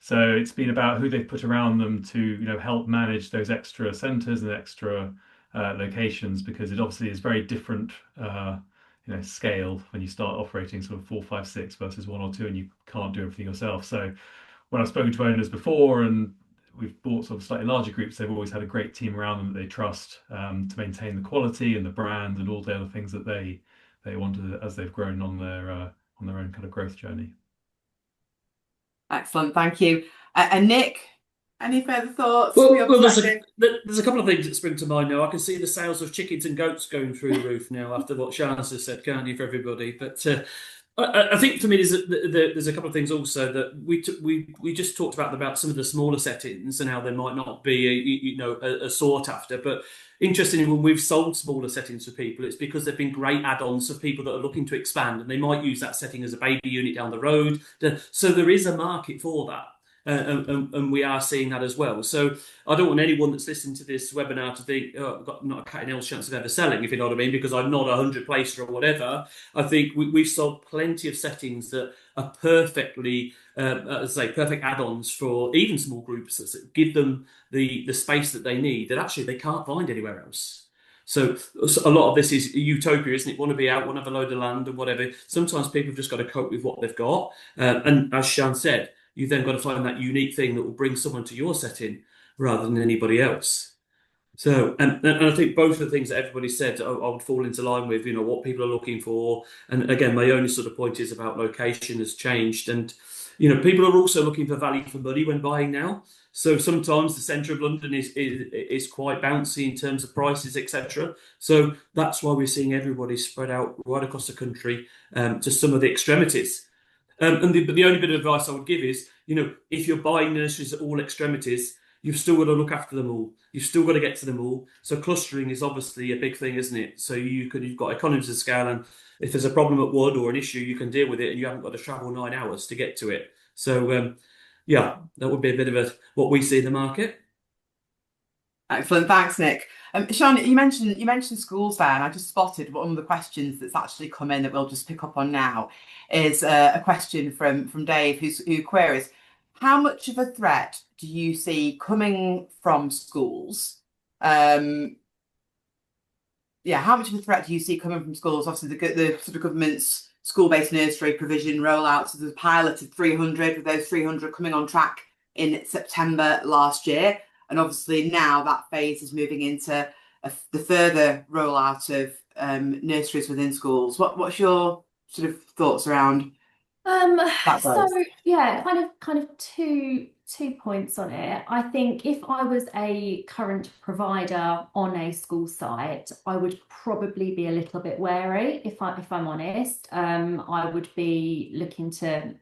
So it's been about who they've put around them to help manage those extra centres and extra locations, because it obviously is very different scale when you start operating sort of four, five, six versus one or two, and you can't do everything yourself. So when I've spoken to owners before and we've bought sort of slightly larger groups, they've always had a great team around them that they trust to maintain the quality and the brand and all the other things that they wanted as they've grown on their own kind of growth journey. Excellent, thank you. And Nick, any further thoughts? Well, there's a couple of things that spring to mind now. I can see the sales of chickens and goats going through the roof now after what Sian has said, can't you, for everybody? But I think for me, there's a couple of things also that we just talked about some of the smaller settings and how they might not be a sought after. But interestingly, when we've sold smaller settings for people, it's because they've been great add-ons for people that are looking to expand, and they might use that setting as a baby unit down the road. So there is a market for that. And we are seeing that as well. So I don't want anyone that's listening to this webinar to think, oh, I've got not a cat in hell's chance of ever selling, if you know what I mean, because I'm not a 100 placer or whatever. I think we've sold plenty of settings that are perfectly, perfect add-ons for even small groups that give them the space that they need that actually they can't find anywhere else. So a lot of this is utopia, isn't it? Want to be out, want to have a load of land and whatever. Sometimes people have just got to cope with what they've got. And as Sian said, you've then got to find that unique thing that will bring someone to your setting rather than anybody else. So, and I think both of the things that everybody said, I would fall into line with, what people are looking for. And again, my only sort of point is about location has changed. And, people are also looking for value for money when buying now. So sometimes the centre of London is quite bouncy in terms of prices, etc. So that's why we're seeing everybody spread out right across the country to some of the extremities. But the only bit of advice I would give is, if you're buying nurseries at all extremities, you've still got to look after them all. You've still got to get to them all. So clustering is obviously a big thing, isn't it? So you've got economies of scale, and if there's a problem at one or an issue, you can deal with it, and you haven't got to travel 9 hours to get to it. So that would be a bit of what we see in the market. Excellent, thanks, Nick. Sian, you mentioned schools there, and I just spotted one of the questions that's actually come in that we'll just pick up on now is a question from Dave who queries, how much of a threat do you see coming from schools? How much of a threat do you see coming from schools? Obviously, the sort of government's school-based nursery provision rollout, so there's a pilot of 300, with those 300 coming on track in September last year. And obviously now that phase is moving into the further rollout of nurseries within schools. What's your sort of thoughts around that? So yeah, kind of two points on it. I think if I was a current provider on a school site, I would probably be a little bit wary, if I'm honest. I would be looking to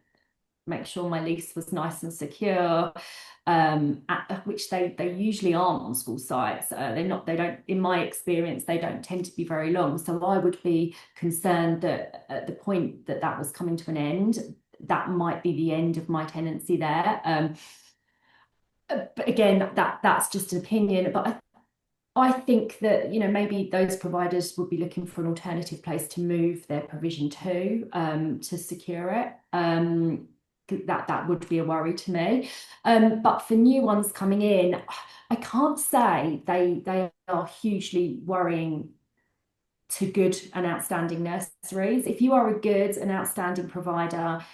make sure my lease was nice and secure, which they usually aren't on school sites. They don't, in my experience, they don't tend to be very long. So I would be concerned that at the point that was coming to an end, that might be the end of my tenancy there. But again, that's just an opinion. But I think that maybe those providers would be looking for an alternative place to move their provision to secure it. That would be a worry to me. But for new ones coming in, I can't say they are hugely worrying to good and outstanding nurseries. If you are a good and outstanding provider,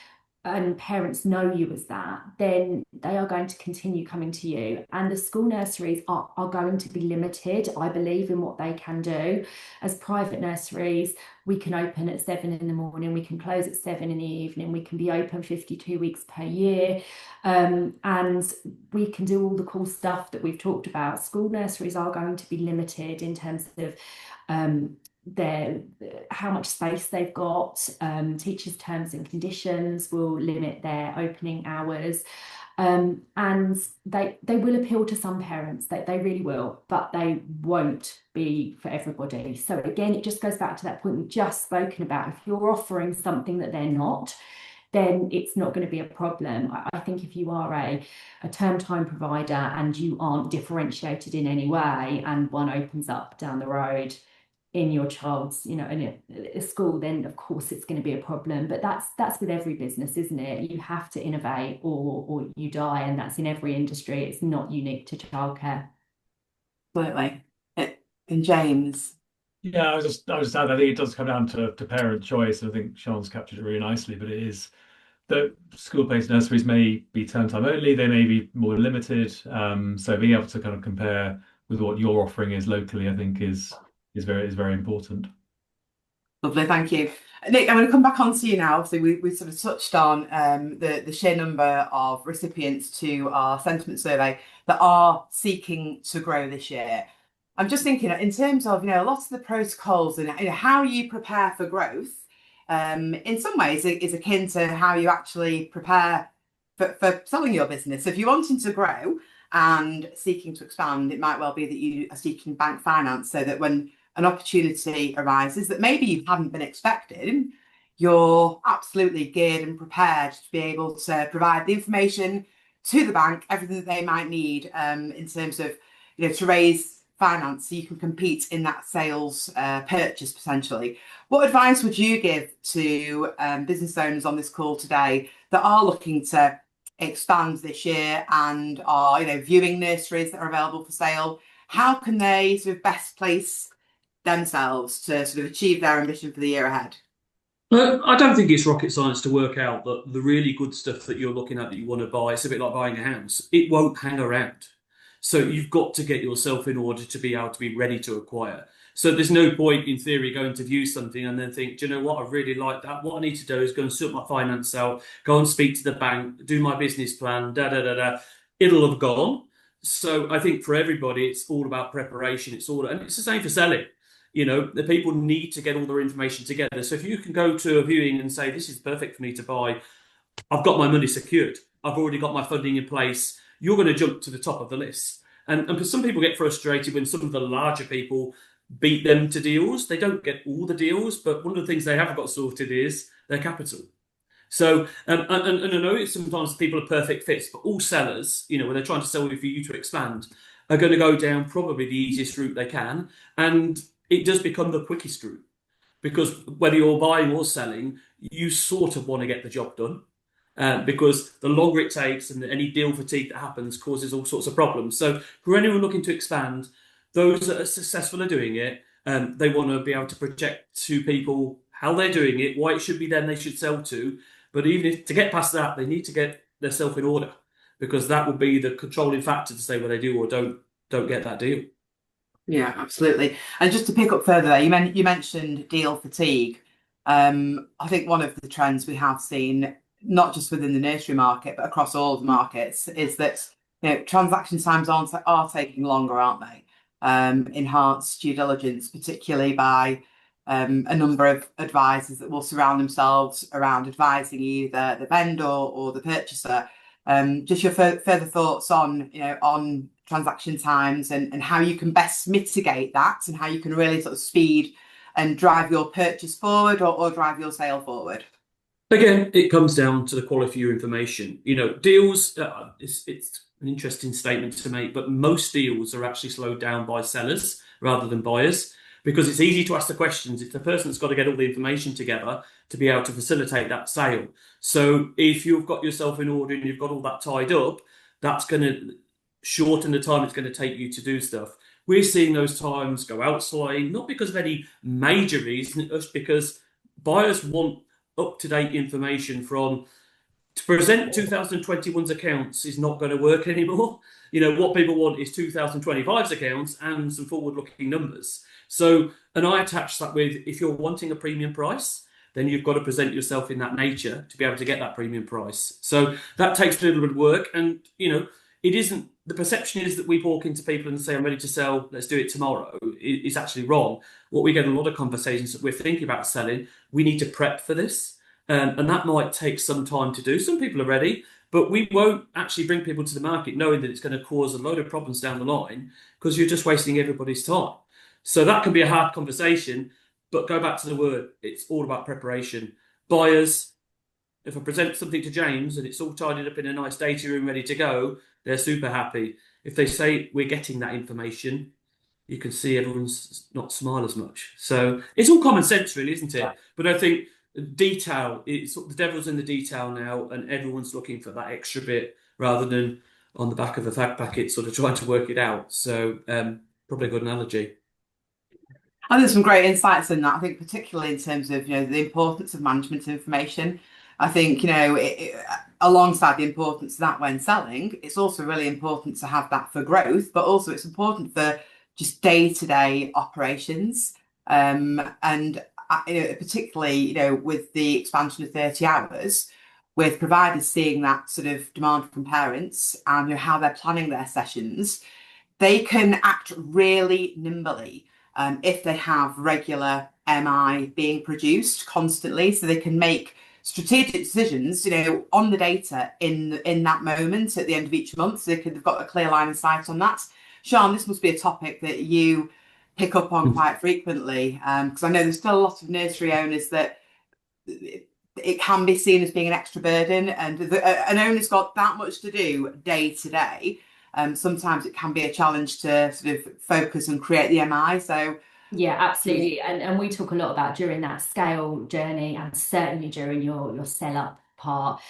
and parents know you as that, then they are going to continue coming to you. And the school nurseries are going to be limited, I believe, in what they can do. As private nurseries, we can open at 7 in the morning, we can close at 7 in the evening, we can be open 52 weeks per year, and we can do all the cool stuff that we've talked about. School nurseries are going to be limited in terms of how much space they've got. Teachers' terms and conditions will limit their opening hours, and they will appeal to some parents. They really will, but they won't be for everybody. So again, it just goes back to that point we've just spoken about. If you're offering something that they're not, then it's not going to be a problem. I think if you are a term time provider and you aren't differentiated in any way, and one opens up down the road in your child's, in a school, then of course it's going to be a problem. But that's with every business, isn't it? You have to innovate or you die, and that's in every industry. It's not unique to childcare. Absolutely. And James? Yeah, I was just sad. I think it does come down to parent choice. I think Sean's captured it really nicely, but it is that school-based nurseries may be term time only, they may be more limited. So being able to kind of compare with what your offering is locally, I think is very important. Lovely, thank you. Nick, I'm going to come back on to you now. So we sort of touched on the sheer number of recipients to our sentiment survey that are seeking to grow this year. I'm just thinking in terms of, lots of the protocols and how you prepare for growth, in some ways is akin to how you actually prepare for selling your business. If you're wanting to grow and seeking to expand, it might well be that you are seeking bank finance so that when an opportunity arises that maybe you hadn't been expecting, you're absolutely geared and prepared to be able to provide the information to the bank, everything that they might need in terms of, to raise finance so you can compete in that sales purchase potentially. What advice would you give to business owners on this call today that are looking to expand this year and are, viewing nurseries that are available for sale? How can they sort of best place themselves to sort of achieve their ambition for the year ahead? I don't think it's rocket science to work out that the really good stuff that you're looking at that you want to buy, it's a bit like buying a house. It won't hang around. So you've got to get yourself in order to be able to be ready to acquire. So there's no point in theory going to view something and then think, do you know what, I really like that. What I need to do is go and sort my finance out, go and speak to the bank, do my business plan, It'll have gone. So I think for everybody, it's all about preparation. And it's the same for selling. The people need to get all their information together. So if you can go to a viewing and say, this is perfect for me to buy, I've got my money secured, I've already got my funding in place, you're going to jump to the top of the list. And some people get frustrated when some of the larger people beat them to deals. They don't get all the deals, but one of the things they have got sorted is their capital. So, and I know sometimes people are perfect fits, but all sellers, when they're trying to sell you for you to expand, are going to go down probably the easiest route they can. And it does become the quickest route, because whether you're buying or selling, you sort of want to get the job done. Because the longer it takes and any deal fatigue that happens causes all sorts of problems. So for anyone looking to expand, those that are successful at doing it, they want to be able to project to people how they're doing it, why it should be them they should sell to. But even if to get past that, they need to get themselves in order, because that will be the controlling factor to say whether they do or don't get that deal. Yeah, absolutely. And just to pick up further there, you mentioned deal fatigue. I think one of the trends we have seen, not just within the nursery market, but across all of the markets, is that transaction times are taking longer, aren't they? Enhanced due diligence, particularly by a number of advisors that will surround themselves around advising either the vendor or the purchaser. Just your further thoughts on transaction times and how you can best mitigate that, and how you can really sort of speed and drive your purchase forward or drive your sale forward. Again, it comes down to the quality of your information. Deals, it's an interesting statement to make, but most deals are actually slowed down by sellers rather than buyers, because it's easy to ask the questions. It's the person that's got to get all the information together to be able to facilitate that sale. So if you've got yourself in order and you've got all that tied up, that's going to shorten the time it's going to take you to do stuff. We're seeing those times go outside, not because of any major reason, just because buyers want up-to-date information from To present 2021's accounts is not going to work anymore. You know, what people want is 2025's accounts and some forward-looking numbers. So, and I attach that with, if you're wanting a premium price, then you've got to present yourself in that nature to be able to get that premium price. So that takes a little bit of work. And, you know, it isn't, the perception is that we walk into people and say, I'm ready to sell, let's do it tomorrow. It's actually wrong. What we get a lot of conversations that we're thinking about selling, we need to prep for this. And that might take some time to do. Some people are ready, but we won't actually bring people to the market knowing that it's going to cause a load of problems down the line because you're just wasting everybody's time. So that can be a hard conversation, but go back to the word. It's all about preparation. Buyers, if I present something to James and it's all tidied up in a nice data room ready to go, they're super happy. If they say we're getting that information, you can see everyone's not smile as much. So it's all common sense, really, isn't it? Yeah. But I think detail, it's the devil's in the detail now, and everyone's looking for that extra bit rather than on the back of a fact packet sort of trying to work it out. So probably a good analogy. And there's some great insights in that. I think particularly in terms of, you know, the importance of management information. I think, you know, alongside the importance of that when selling, it's also really important to have that for growth, but also it's important for just day-to-day operations. And you know, particularly, you know, with the expansion of 30 hours, with providers seeing that sort of demand from parents and, you know, how they're planning their sessions, they can act really nimbly if they have regular MI being produced constantly, so they can make strategic decisions, you know, on the data in that moment at the end of each month, so they've got a clear line of sight on that. Sian, this must be a topic that you pick up on quite frequently, because I know there's still a lot of nursery owners that it can be seen as being an extra burden, and an owner's got that much to do day to day. Sometimes it can be a challenge to sort of focus and create the MI. So yeah, absolutely. And we talk a lot about during that scale journey, and certainly during your sell up part,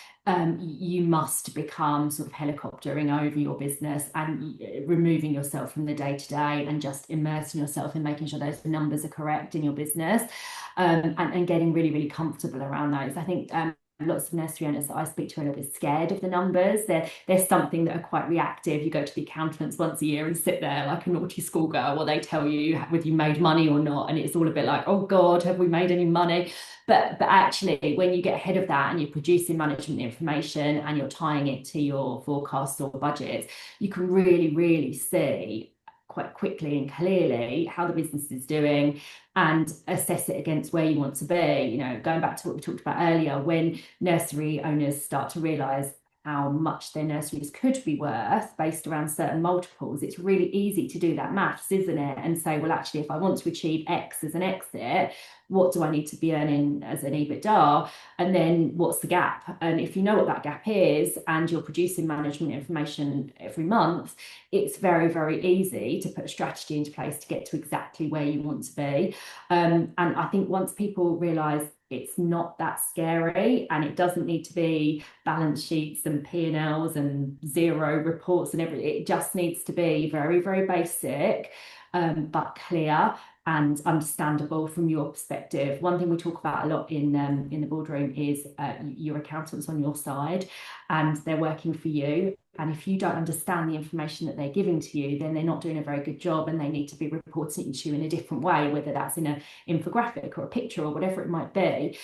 you must become sort of helicoptering over your business and removing yourself from the day to day and just immersing yourself in making sure those numbers are correct in your business, and getting really, really comfortable around those. I think lots of nursery owners that I speak to are a little bit scared of the numbers. There's something that are quite reactive. You go to the accountants once a year and sit there like a naughty schoolgirl while they tell you whether you made money or not, and it's all a bit like, oh God, have we made any money? But actually, when you get ahead of that and you're producing management information and you're tying it to your forecasts or budgets, you can really, really see quite quickly and clearly how the business is doing and assess it against where you want to be. You know, going back to what we talked about earlier, when nursery owners start to realise how much their nurseries could be worth based around certain multiples, it's really easy to do that maths, isn't it? And say, well, actually, if I want to achieve X as an exit, what do I need to be earning as an EBITDA? And then what's the gap? And if you know what that gap is and you're producing management information every month, it's very, very easy to put a strategy into place to get to exactly where you want to be. And I think once people realise it's not that scary and it doesn't need to be balance sheets and P&Ls and zero reports and everything, it just needs to be very, very basic, but clear and understandable from your perspective. One thing we talk about a lot in the boardroom is your accountants on your side and they're working for you. And if you don't understand the information that they're giving to you, then they're not doing a very good job and they need to be reporting it to you in a different way, whether that's in an infographic or a picture or whatever it might be.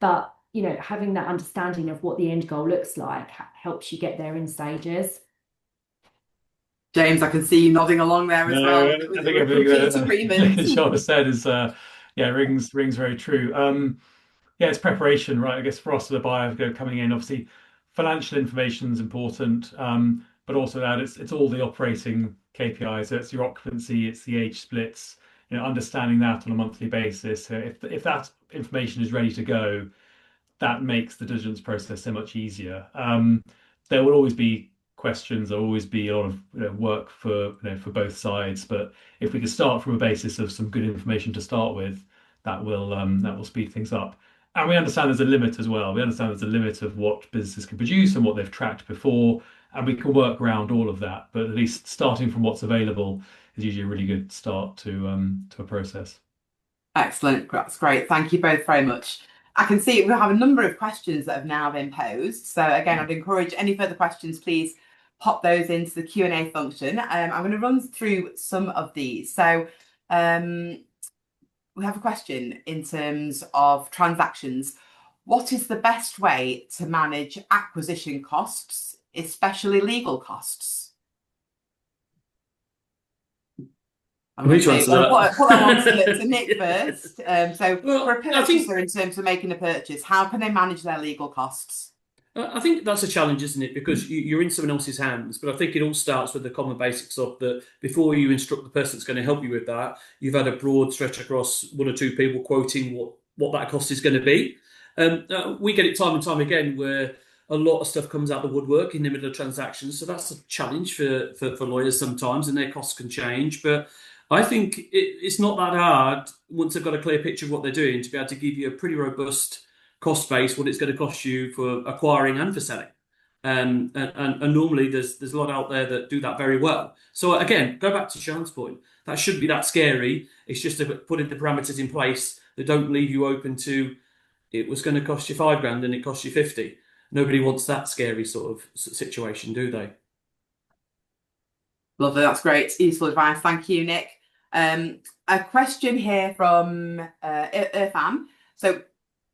But, you know, having that understanding of what the end goal looks like helps you get there in stages. James, I can see you nodding along there as well. I think everything that Sian said is rings very true. It's preparation, right? I guess for us, the buyer coming in, obviously financial information is important, but also that it's all the operating KPIs. So it's your occupancy, it's the age splits, you know, understanding that on a monthly basis. So if that information is ready to go, that makes the diligence process so much easier. There will always be questions, there'll always be a lot of work for both sides, but if we can start from a basis of some good information to start with, that will speed things up. And we understand there's a limit as well. We understand there's a limit of what businesses can produce and what they've tracked before, and we can work around all of that. But at least starting from what's available is usually a really good start to a process. Excellent, that's great. Thank you both very much. I can see we have a number of questions that have now been posed. So again, I'd encourage any further questions, please pop those into the Q&A function. I'm going to run through some of these. So we have a question in terms of transactions. What is the best way to manage acquisition costs, especially legal costs? I'm going to put that one to Nick first. So for a purchaser, in terms of making a purchase, how can they manage their legal costs? I think that's a challenge, isn't it? Because you're in someone else's hands. But I think it all starts with the common basics of that before you instruct the person that's going to help you with that, you've had a broad stretch across one or two people quoting what that cost is going to be. We get it time and time again where a lot of stuff comes out the woodwork in the middle of transactions. So that's a challenge for lawyers sometimes, and their costs can change. But I think it's not that hard once they've got a clear picture of what they're doing to be able to give you a pretty robust cost base, what it's going to cost you for acquiring and for selling. And normally there's a lot out there that do that very well. So again, go back to Sian's point. That shouldn't be that scary. It's just putting the parameters in place that don't leave you open to it was going to cost you £5,000 and it cost you 50. Nobody wants that scary sort of situation, do they? Lovely, that's great. Useful advice. Thank you, Nick. A question here from Irfan. So,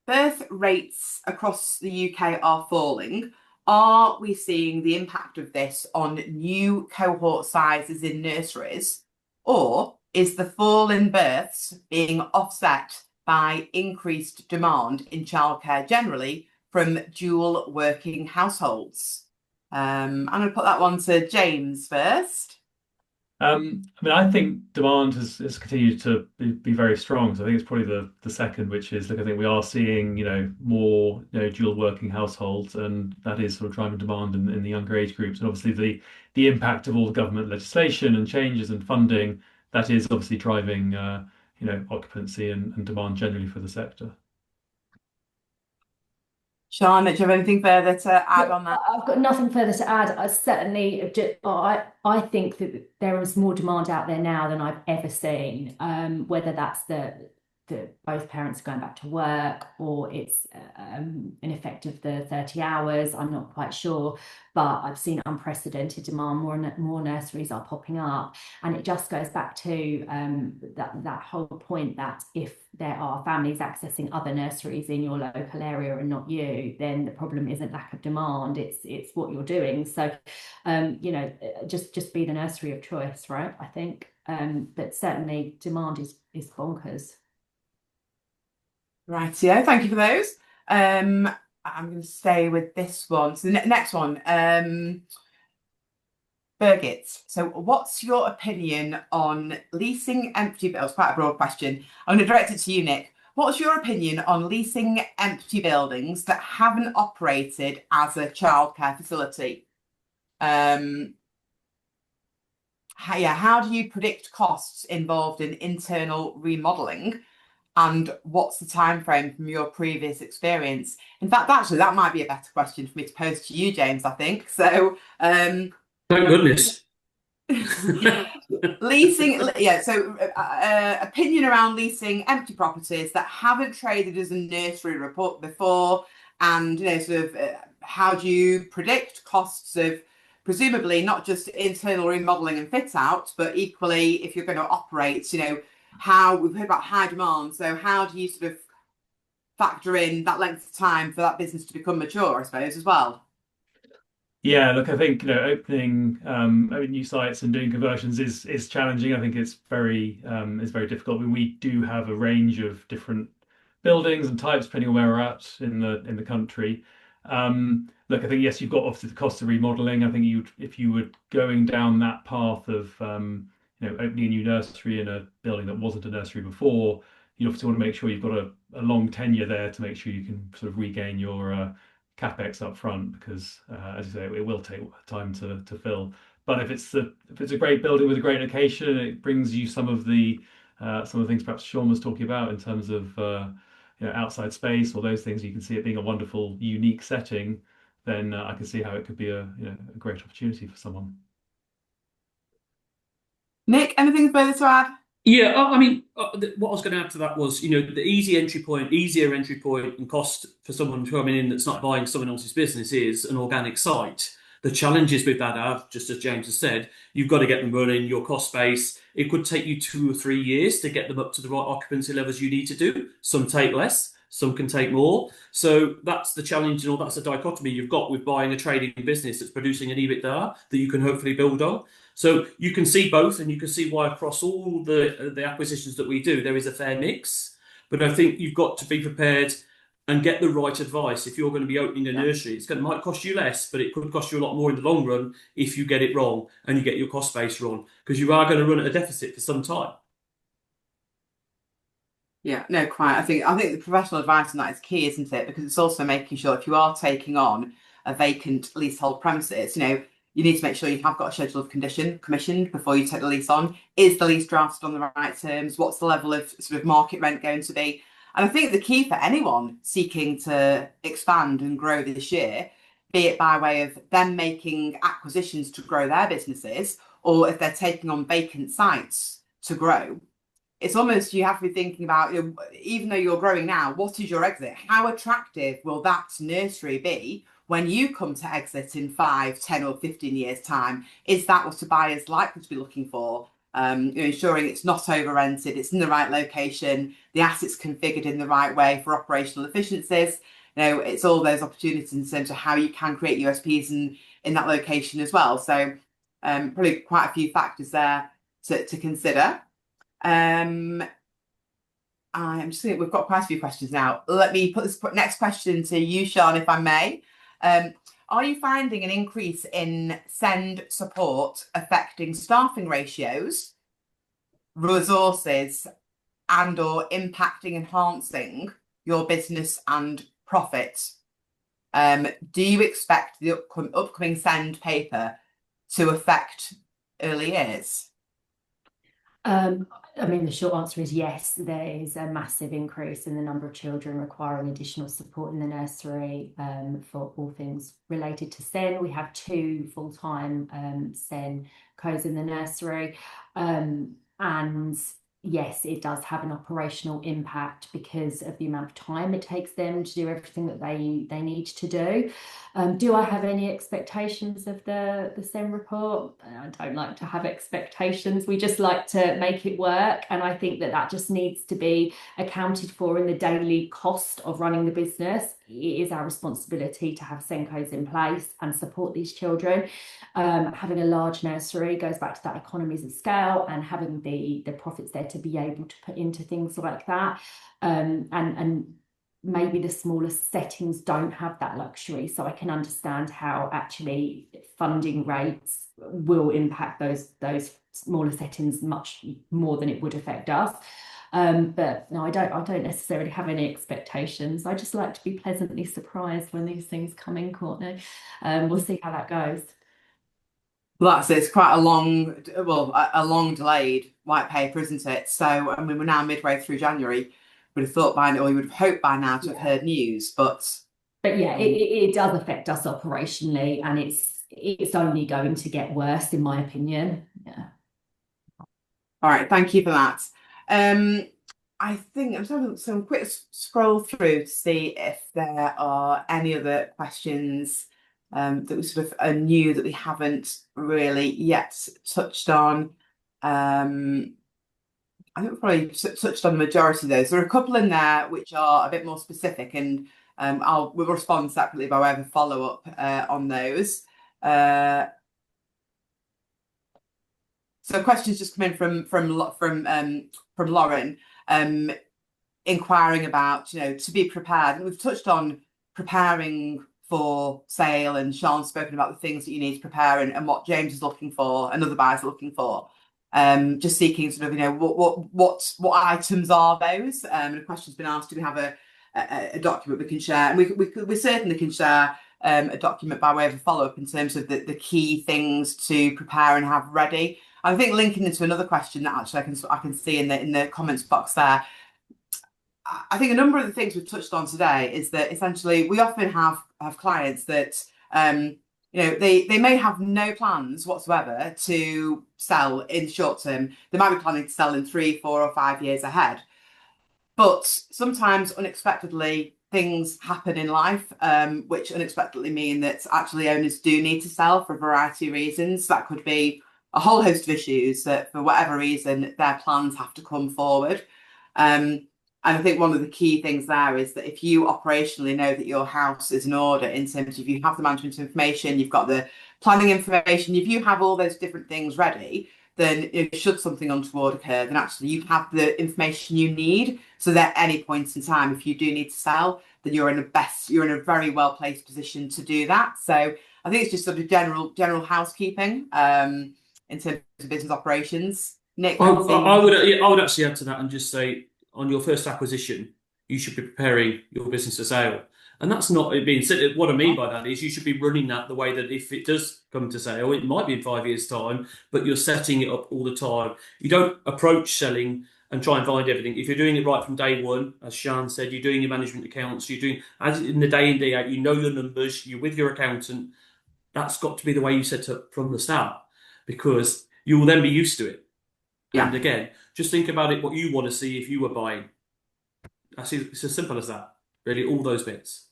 birth rates across the UK are falling. Are we seeing the impact of this on new cohort sizes in nurseries? Or is the fall in births being offset by increased demand in childcare generally from dual working households? I'm going to put that one to James first. I think demand has continued to be very strong. So I think it's probably the second, which is, look, I think we are seeing, more, dual working households, and that is sort of driving demand in the younger age groups. And obviously the impact of all the government legislation and changes and funding, that is obviously driving, occupancy and demand generally for the sector. Sian, do you have anything further to add on that? I've got nothing further to add. I think that there is more demand out there now than I've ever seen. Whether that's the both parents are going back to work, or it's an effect of the 30 hours, I'm not quite sure. But I've seen unprecedented demand. More nurseries are popping up, and it just goes back to that whole point that if there are families accessing other nurseries in your local area and not you, then the problem isn't lack of demand, it's what you're doing. So just be the nursery of choice, right? I think but certainly demand is bonkers. Right, yeah, thank you for those. I'm going to stay with this one. So the next one, Birgit. So what's your opinion on leasing empty buildings? Quite a broad question. I'm going to direct it to you, Nick. What's your opinion on leasing empty buildings that haven't operated as a childcare facility? How do you predict costs involved in internal remodeling? And what's the time frame from your previous experience? In fact, actually, that might be a better question for me to pose to you, James, I think. So, thank goodness. Leasing, yeah. So, opinion around leasing empty properties that haven't traded as a nursery report before, and how do you predict costs of presumably not just internal remodeling and fit out, but equally if you're going to operate, how we've heard about high demand. So how do you sort of factor in that length of time for that business to become mature, I suppose, as well? Yeah, look, I think opening new sites and doing conversions is challenging. I think it's very difficult. I mean, we do have a range of different buildings and types depending on where we're at in the country. Look, I think yes, you've got obviously the cost of remodeling. I think if you were going down that path of opening a new nursery in a building that wasn't a nursery before, you obviously want to make sure you've got a long tenure there to make sure you can sort of regain your capex up front, because as you say, it will take time to fill. But if it's a great building with a great location, it brings you some of the things perhaps Sian was talking about in terms of outside space or those things. You can see it being a wonderful, unique setting. Then I can see how it could be a great opportunity for someone. Nick, anything further to add? Yeah, I mean, what I was going to add to that was, the easier entry point and cost for someone coming in that's not buying someone else's business is an organic site. The challenges with that are, just as James has said, you've got to get them running, your cost base. It could take you 2 or 3 years to get them up to the right occupancy levels you need to do. Some take less, some can take more. So that's the challenge, and all that's the dichotomy you've got with buying a trading business that's producing an EBITDA that you can hopefully build on. So you can see both, and you can see why across all the acquisitions that we do, there is a fair mix. But I think you've got to be prepared and get the right advice. If you're going to be opening a nursery, might cost you less, but it could cost you a lot more in the long run if you get it wrong and you get your cost base wrong, because you are going to run at a deficit for some time. Yeah, no, quite. I think the professional advice on that is key, isn't it? Because it's also making sure if you are taking on a vacant leasehold premises, you need to make sure you have got a schedule of commissioned before you take the lease on. Is the lease drafted on the right terms? What's the level of sort of market rent going to be? And I think the key for anyone seeking to expand and grow this year, be it by way of them making acquisitions to grow their businesses, or if they're taking on vacant sites to grow, it's almost you have to be thinking about, even though you're growing now, what is your exit? How attractive will that nursery be when you come to exit in 5, 10 or 15 years time? Is that what a buyer is likely to be looking for? Ensuring it's not over rented, it's in the right location, the assets configured in the right way for operational efficiencies. It's all those opportunities in terms of how you can create USPs in that location as well. So probably quite a few factors there to consider. I'm just thinking we've got quite a few questions now. Let me put this next question to you, Sian, if I may. Are you finding an increase in send support affecting staffing ratios, resources, and/or impacting, enhancing your business and profit? Do you expect the upcoming send paper to affect early years? I mean, the short answer is yes, there is a massive increase in the number of children requiring additional support in the nursery for all things related to SEN. We have 2 full-time SEN co's in the nursery. And yes, it does have an operational impact because of the amount of time it takes them to do everything that they need to do. Do I have any expectations of the SEN report? I don't like to have expectations. We just like to make it work. And I think that just needs to be accounted for in the daily cost of running the business. It is our responsibility to have SENCOs in place and support these children. Having a large nursery goes back to that economies of scale and having the profits there to be able to put into things like that. And maybe the smaller settings don't have that luxury. So I can understand how actually funding rates will impact those smaller settings much more than it would affect us. But no, I don't necessarily have any expectations. I just like to be pleasantly surprised when these things come in, Courtney. We'll see how that goes. Well, that's it. It's quite a long delayed white paper, isn't it? So, I mean, we're now midway through January. Would have thought by now, or you would have hoped by now to have heard news, but yeah, it does affect us operationally, and it's only going to get worse, in my opinion. Yeah. All right, thank you for that. I think I'm just having some quick scroll through to see if there are any other questions that we sort of are new that we haven't really yet touched on. I think we've probably touched on the majority of those. There are a couple in there which are a bit more specific, and we'll respond separately by way of a follow-up on those. So questions just come in from Lauren, inquiring about, to be prepared. And we've touched on preparing for sale, and Sian's spoken about the things that you need to prepare and what James is looking for and other buyers are looking for. Just seeking sort of, what items are those? And a question's been asked, do we have a document we can share? And we certainly can share a document by way of a follow-up in terms of the key things to prepare and have ready. I think linking into another question that actually I can see in the comments box there. I think a number of the things we've touched on today is that essentially we often have clients that they may have no plans whatsoever to sell in the short term. They might be planning to sell in 3, 4, or 5 years ahead. But sometimes unexpectedly things happen in life, which unexpectedly mean that actually owners do need to sell for a variety of reasons. That could be a whole host of issues that for whatever reason their plans have to come forward. And I think one of the key things there is that if you operationally know that your house is in order in terms of you have the management information, you've got the planning information, if you have all those different things ready, then should something untoward occur, then actually you have the information you need. So that at any point in time, if you do need to sell, then you're in a very well placed position to do that. So I think it's just sort of general housekeeping in terms of business operations. Nick, I would actually add to that and just say, on your first acquisition, you should be preparing your business for sale. And that's not it being said. What I mean by that is you should be running that the way that if it does come to sale, it might be in 5 years' time, but you're setting it up all the time. You don't approach selling and try and find everything. If you're doing it right from day one, as Sian said, you're doing your management accounts, you're doing, as in the day in, day out, you know your numbers, you're with your accountant. That's got to be the way you set up from the start, because you will then be used to it. Yeah. And again, just think about it, what you want to see if you were buying. It's as simple as that, really, all those bits.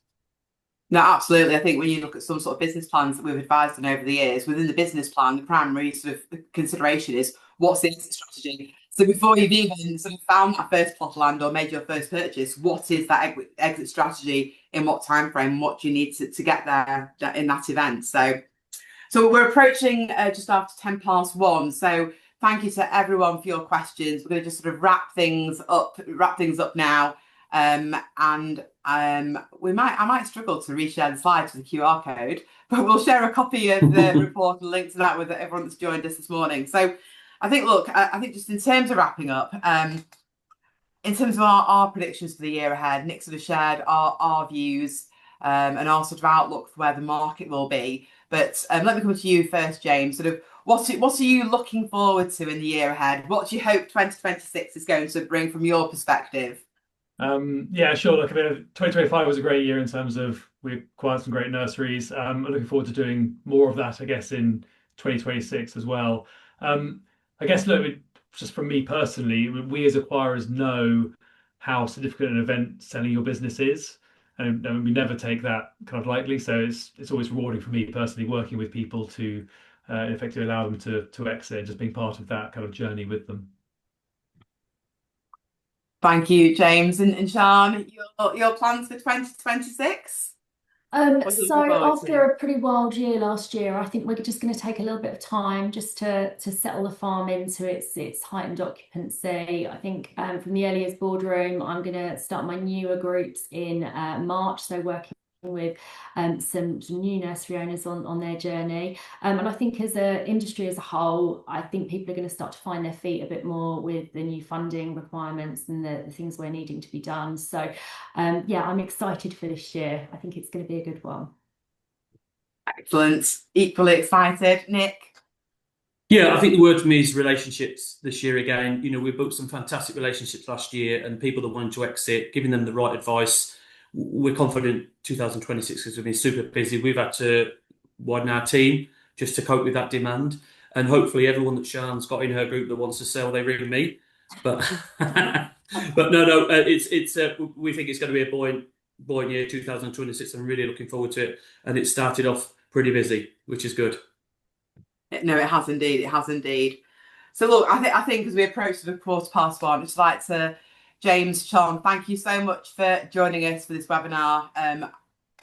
No, absolutely. I think when you look at some sort of business plans that we've advised on over the years, within the business plan, the primary sort of consideration is what's the exit strategy. So before you've even sort of found that first plot of land or made your first purchase, what is that exit strategy? In what time frame? What do you need to get there in that event? So we're approaching just after 1:10. So thank you to everyone for your questions. We're going to just sort of wrap things up now. I might struggle to reshare the slides with the QR code, but we'll share a copy of the report and link to that with everyone that's joined us this morning. So I think just in terms of wrapping up, in terms of our predictions for the year ahead, Nick sort of shared our views and our sort of outlook for where the market will be. But let me come to you first, James. Sort of what are you looking forward to in the year ahead? What do you hope 2026 is going to bring from your perspective? Yeah, sure. Look, I mean, 2025 was a great year in terms of we acquired some great nurseries. I'm looking forward to doing more of that, I guess, in 2026 as well. I guess, look, just from me personally, we as acquirers know how significant an event selling your business is, and we never take that kind of lightly. So it's always rewarding for me personally working with people to effectively allow them to exit, just being part of that kind of journey with them. Thank you, James and Sian. Your plans for 2026? So after a pretty wild year last year, I think we're just going to take a little bit of time just to settle the farm into its heightened occupancy. I think from the early years boardroom, I'm going to start my newer groups in March, so working with some new nursery owners on their journey, and I think as an industry as a whole, I think people are going to start to find their feet a bit more with the new funding requirements and the things we're needing to be done. So yeah, I'm excited for this year. I think it's going to be a good one. Excellent. Equally excited. Nick? Yeah, I think the word for me is relationships this year again. We built some fantastic relationships last year, and people that wanted to exit, giving them the right advice. We're confident 2026 has been super busy. We've had to widen our team just to cope with that demand, and hopefully everyone that Sian's got in her group that wants to sell, they ring me. But but no, it's we think it's going to be a buoyant year 2026. I'm really looking forward to it, and it started off pretty busy, which is good. No, it has indeed. It has indeed. So look, I think as we approach the 1:15, I'd just like to. James, Sian, thank you so much for joining us for this webinar.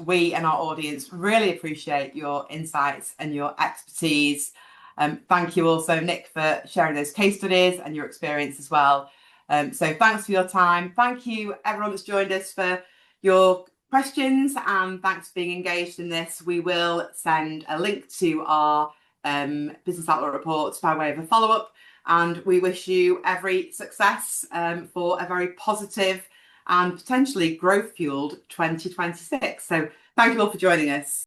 We and our audience really appreciate your insights and your expertise. Thank you also, Nick, for sharing those case studies and your experience as well. So thanks for your time. Thank you, everyone that's joined us, for your questions, and thanks for being engaged in this. We will send a link to our business outlook reports by way of a follow-up. And we wish you every success for a very positive and potentially growth-fueled 2026. So thank you all for joining us.